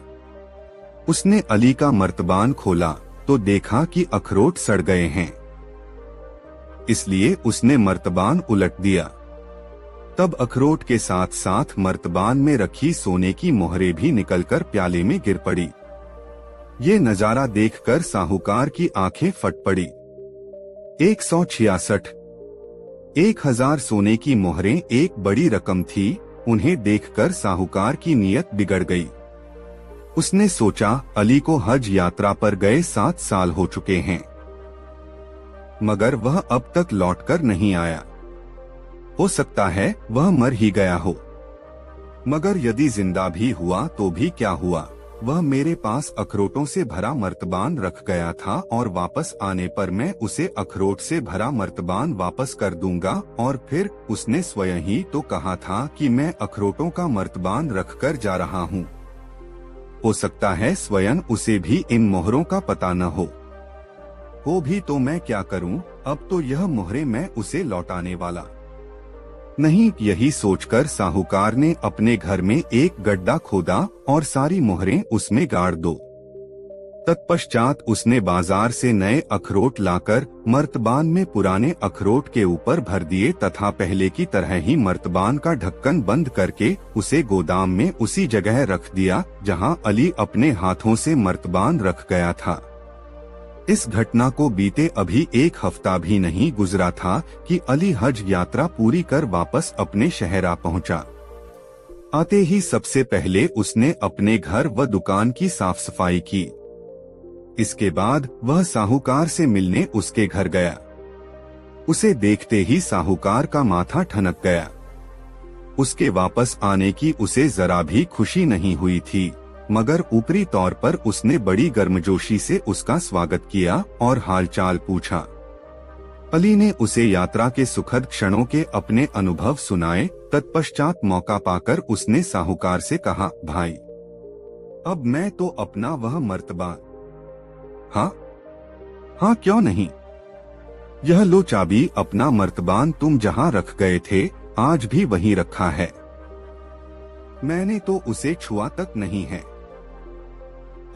A: उसने अली का मर्तबान खोला तो देखा कि अखरोट सड़ गए हैं। इसलिए उसने मर्तबान उलट दिया। तब अखरोट के साथ साथ मर्तबान में रखी सोने की मोहरें भी निकलकर प्याले में गिर पड़ी। ये नजारा देखकर साहूकार की आंखें फट पड़ी। 166 1000 सोने की मोहरें एक बड़ी रकम थी। उन्हें देखकर साहूकार की नीयत बिगड़ गई। उसने सोचा अली को हज यात्रा पर गए 7 साल हो चुके हैं, मगर वह अब तक लौटकर नहीं आया। हो सकता है वह मर ही गया हो, मगर यदि जिंदा भी हुआ तो भी क्या हुआ। वह मेरे पास अखरोटों से भरा मर्तबान रख गया था और वापस आने पर मैं उसे अखरोट से भरा मर्तबान वापस कर दूंगा। और फिर उसने स्वयं ही तो कहा था कि मैं अखरोटों का मर्तबान रखकर जा रहा हूँ। हो सकता है स्वयं उसे भी इन मोहरों का पता न हो भी तो मैं क्या करूं, अब तो यह मोहरें मैं उसे लौटाने वाला नहीं। यही सोचकर साहूकार ने अपने घर में एक गड्ढा खोदा और सारी मोहरें उसमें गाड़ दो। तत्पश्चात उसने बाजार से नए अखरोट लाकर मर्तबान में पुराने अखरोट के ऊपर भर दिए तथा पहले की तरह ही मर्तबान का ढक्कन बंद करके उसे गोदाम में उसी जगह रख दिया जहां अली अपने हाथों से मर्तबान रख गया था। इस घटना को बीते अभी 1 हफ्ता भी नहीं गुजरा था कि अली हज यात्रा पूरी कर वापस अपने शहर आ पहुंचा। आते ही सबसे पहले उसने अपने घर व दुकान की साफ सफाई की। इसके बाद वह साहूकार से मिलने उसके घर गया। उसे देखते ही साहूकार का माथा ठनक गया। उसके वापस आने की उसे जरा भी खुशी नहीं हुई थी, मगर ऊपरी तौर पर उसने बड़ी गर्मजोशी से उसका स्वागत किया और हालचाल पूछा। अली ने उसे यात्रा के सुखद क्षणों के अपने अनुभव सुनाए। तत्पश्चात मौका पाकर उसने साहूकार से कहा, भाई अब मैं तो अपना वह मर्तबान। हाँ क्यों नहीं, यह लो चाबी। अपना मर्तबान तुम जहाँ रख गए थे आज भी वहीं रखा है। मैंने तो उसे छुआ तक नहीं है।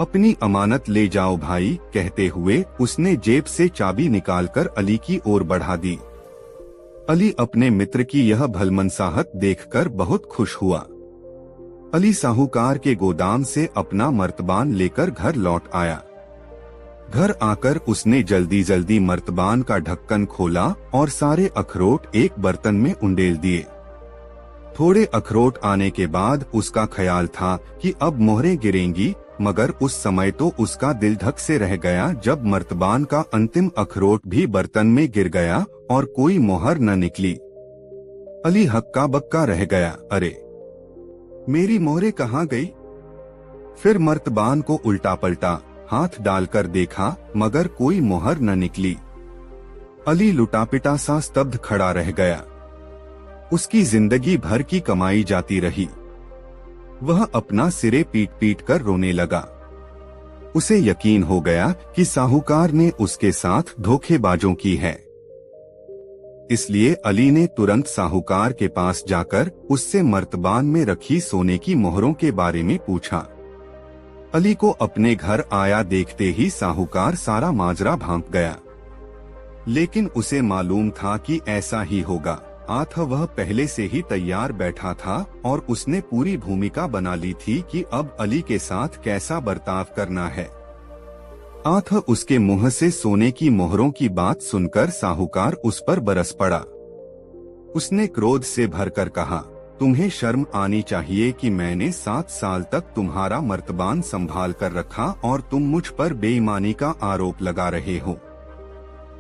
A: अपनी अमानत ले जाओ भाई। कहते हुए उसने जेब से चाबी निकालकर अली की ओर बढ़ा दी। अली अपने मित्र की यह भलमनसाहत देखकर बहुत खुश हुआ। अली साहूकार के गोदाम से अपना मर्तबान लेकर घर लौट आया। घर आकर उसने जल्दी जल्दी मर्तबान का ढक्कन खोला और सारे अखरोट एक बर्तन में उंडेल दिए। थोड़े अखरोट आने के बाद उसका ख्याल था कि अब मोहरें गिरेंगी, मगर उस समय तो उसका दिल धक से रह गया जब मर्तबान का अंतिम अखरोट भी बर्तन में गिर गया और कोई मोहर न निकली। अली हक्का बक्का रह गया। अरे मेरी मोहरें कहाँ गई? फिर मर्तबान को उल्टा पलटा हाथ डालकर देखा, मगर कोई मोहर न निकली। अली लुटापिटा सा स्तब्ध खड़ा रह गया। उसकी जिंदगी भर की कमाई जाती रही। वह अपना सिरे पीट पीट कर रोने लगा। उसे यकीन हो गया कि साहूकार ने उसके साथ धोखेबाजों की है। इसलिए अली ने तुरंत साहूकार के पास जाकर उससे मर्तबान में रखी सोने की मोहरों के बारे में पूछा। अली को अपने घर आया देखते ही साहूकार सारा माजरा भांप गया। लेकिन उसे मालूम था कि ऐसा ही होगा। वह पहले से ही तैयार बैठा था और उसने पूरी भूमिका बना ली थी कि अब अली के साथ कैसा बर्ताव करना है। उसके मुंह से सोने की मोहरों की बात सुनकर साहूकार उस पर बरस पड़ा। उसने क्रोध से भरकर कहा, तुम्हें शर्म आनी चाहिए कि मैंने 7 साल तक तुम्हारा मर्तबान संभाल कर रखा और तुम मुझ पर बेईमानी का आरोप लगा रहे हो।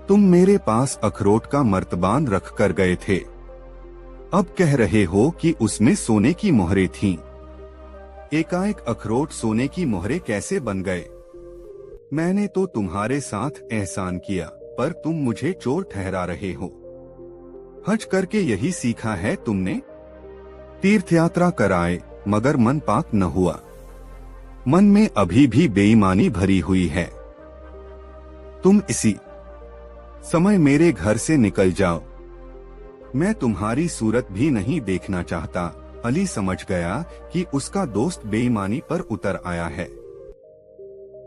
A: तुम मेरे पास अखरोट का मर्तबान रख कर गए थे, अब कह रहे हो कि उसमें सोने की मोहरें थीं। एकाएक अखरोट सोने की मोहरें कैसे बन गए? मैंने तो तुम्हारे साथ एहसान किया, पर तुम मुझे चोर ठहरा रहे हो। हज करके यही सीखा है तुमने? तीर्थ यात्रा कराए मगर मन पाक न हुआ। मन में अभी भी बेईमानी भरी हुई है। तुम इसी समय मेरे घर से निकल जाओ। मैं तुम्हारी सूरत भी नहीं देखना चाहता। अली समझ गया कि उसका दोस्त बेईमानी पर उतर आया है।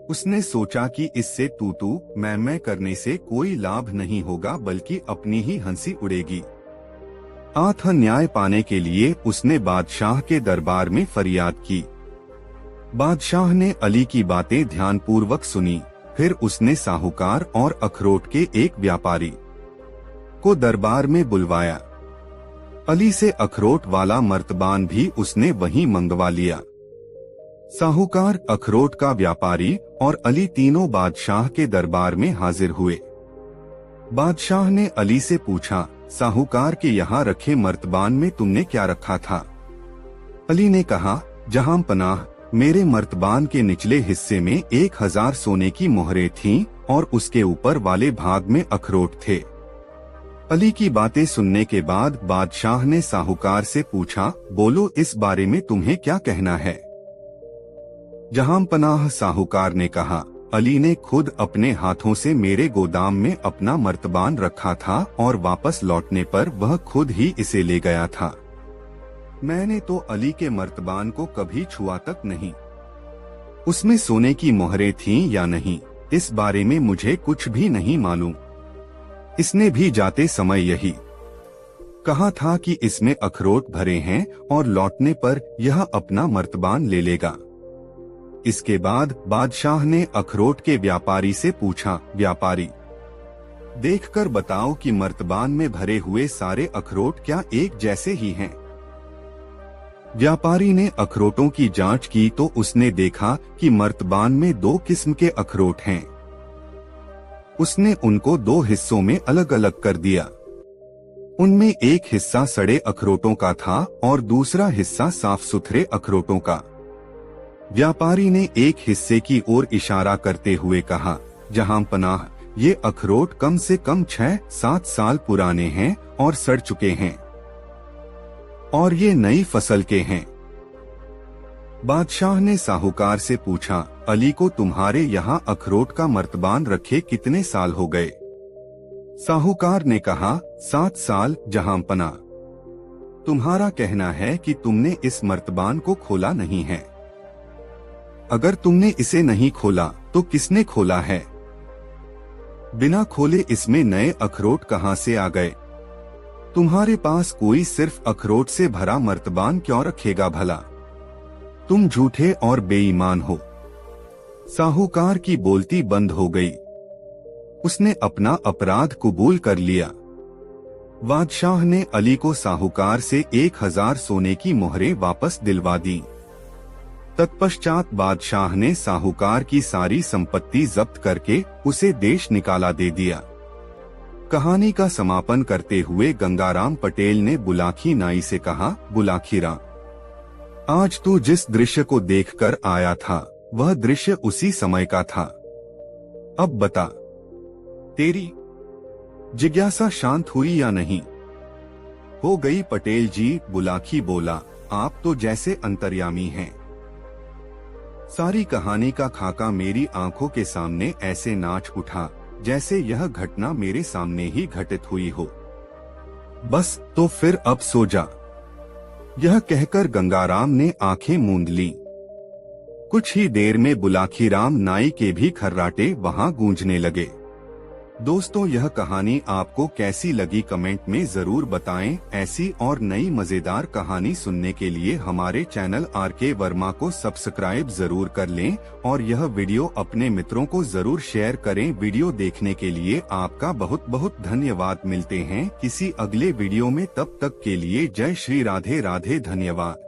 A: उसने सोचा कि इससे तू मैं करने से कोई लाभ नहीं होगा, बल्कि अपनी ही हंसी उड़ेगी। आठ न्याय पाने के लिए उसने बादशाह के दरबार में फरियाद की। बादशाह ने अली की बातें ध्यानपूर्वक सुनी। फिर उसने साहूकार और अखरोट के एक व्यापारी को दरबार में बुलवाया। अली से अखरोट वाला मर्तबान भी उसने वहीं मंगवा लिया। साहूकार, अखरोट का व्यापारी और अली तीनों बादशाह के दरबार में हाजिर हुए। बादशाह ने अली से पूछा, साहूकार के यहाँ रखे मर्तबान में तुमने क्या रखा था? अली ने कहा, जहां पनाह, मेरे मर्तबान के निचले हिस्से में 1000 सोने की मोहरें थीं और उसके ऊपर वाले भाग में अखरोट थे। अली की बातें सुनने के बाद बादशाह ने साहूकार से पूछा, बोलो इस बारे में तुम्हें क्या कहना है? जहां पनाह, साहूकार ने कहा, अली ने खुद अपने हाथों से मेरे गोदाम में अपना मर्तबान रखा था और वापस लौटने पर वह खुद ही इसे ले गया था। मैंने तो अली के मर्तबान को कभी छुआ तक नहीं। उसमें सोने की मोहरें थीं या नहीं, इस बारे में मुझे कुछ भी नहीं मालूम। इसने भी जाते समय यही कहा था कि इसमें अखरोट भरे हैं और लौटने पर यह अपना मर्तबान ले लेगा। इसके बाद बादशाह ने अखरोट के व्यापारी से पूछा, व्यापारी, देखकर बताओ कि मर्तबान में भरे हुए सारे अखरोट क्या एक जैसे ही हैं? व्यापारी ने अखरोटों की जांच की तो उसने देखा कि मर्तबान में 2 किस्म के अखरोट हैं। उसने उनको 2 हिस्सों में अलग अलग कर दिया। उनमें एक हिस्सा सड़े अखरोटों का था और दूसरा हिस्सा साफ सुथरे अखरोटों का। व्यापारी ने एक हिस्से की ओर इशारा करते हुए कहा, जहां पनाह, ये अखरोट कम से कम 6-7 साल पुराने हैं और सड़ चुके हैं, और ये नई फसल के हैं। बादशाह ने साहूकार से पूछा, अली को तुम्हारे यहाँ अखरोट का मर्तबान रखे कितने साल हो गए? साहूकार ने कहा, 7 साल जहां पना। तुम्हारा कहना है कि तुमने इस मर्तबान को खोला नहीं है। अगर तुमने इसे नहीं खोला तो किसने खोला है? बिना खोले इसमें नए अखरोट कहां से आ गए? तुम्हारे पास कोई सिर्फ अखरोट से भरा मर्तबान क्यों रखेगा भला? तुम झूठे और बेईमान हो। साहूकार की बोलती बंद हो गई। उसने अपना अपराध कबूल कर लिया। बादशाह ने अली को साहूकार से 1000 सोने की मोहरें वापस दिलवा दी। तत्पश्चात बादशाह ने साहूकार की सारी संपत्ति जब्त करके उसे देश निकाला दे दिया। कहानी का समापन करते हुए गंगाराम पटेल ने बुलाकी नाई से कहा, बुलाकी राम, आज तू जिस दृश्य को देखकर आया था वह दृश्य उसी समय का था। अब बता, तेरी जिज्ञासा शांत हुई या नहीं? हो गई पटेल जी, बुलाकी बोला, आप तो जैसे अंतर्यामी हैं। सारी कहानी का खाका मेरी आंखों के सामने ऐसे नाच उठा जैसे यह घटना मेरे सामने ही घटित हुई हो। बस तो फिर अब सो जा। यह कहकर गंगाराम ने आंखें मूंद लीं। कुछ ही देर में बुलाखीराम नाई के भी खर्राटे वहां गूंजने लगे। दोस्तों, यह कहानी आपको कैसी लगी कमेंट में जरूर बताएं। ऐसी और नई मजेदार कहानी सुनने के लिए हमारे चैनल आरके वर्मा को सब्सक्राइब जरूर कर लें और यह वीडियो अपने मित्रों को जरूर शेयर करें। वीडियो देखने के लिए आपका बहुत बहुत धन्यवाद। मिलते हैं किसी अगले वीडियो में, तब तक के लिए जय श्री राधे राधे, धन्यवाद।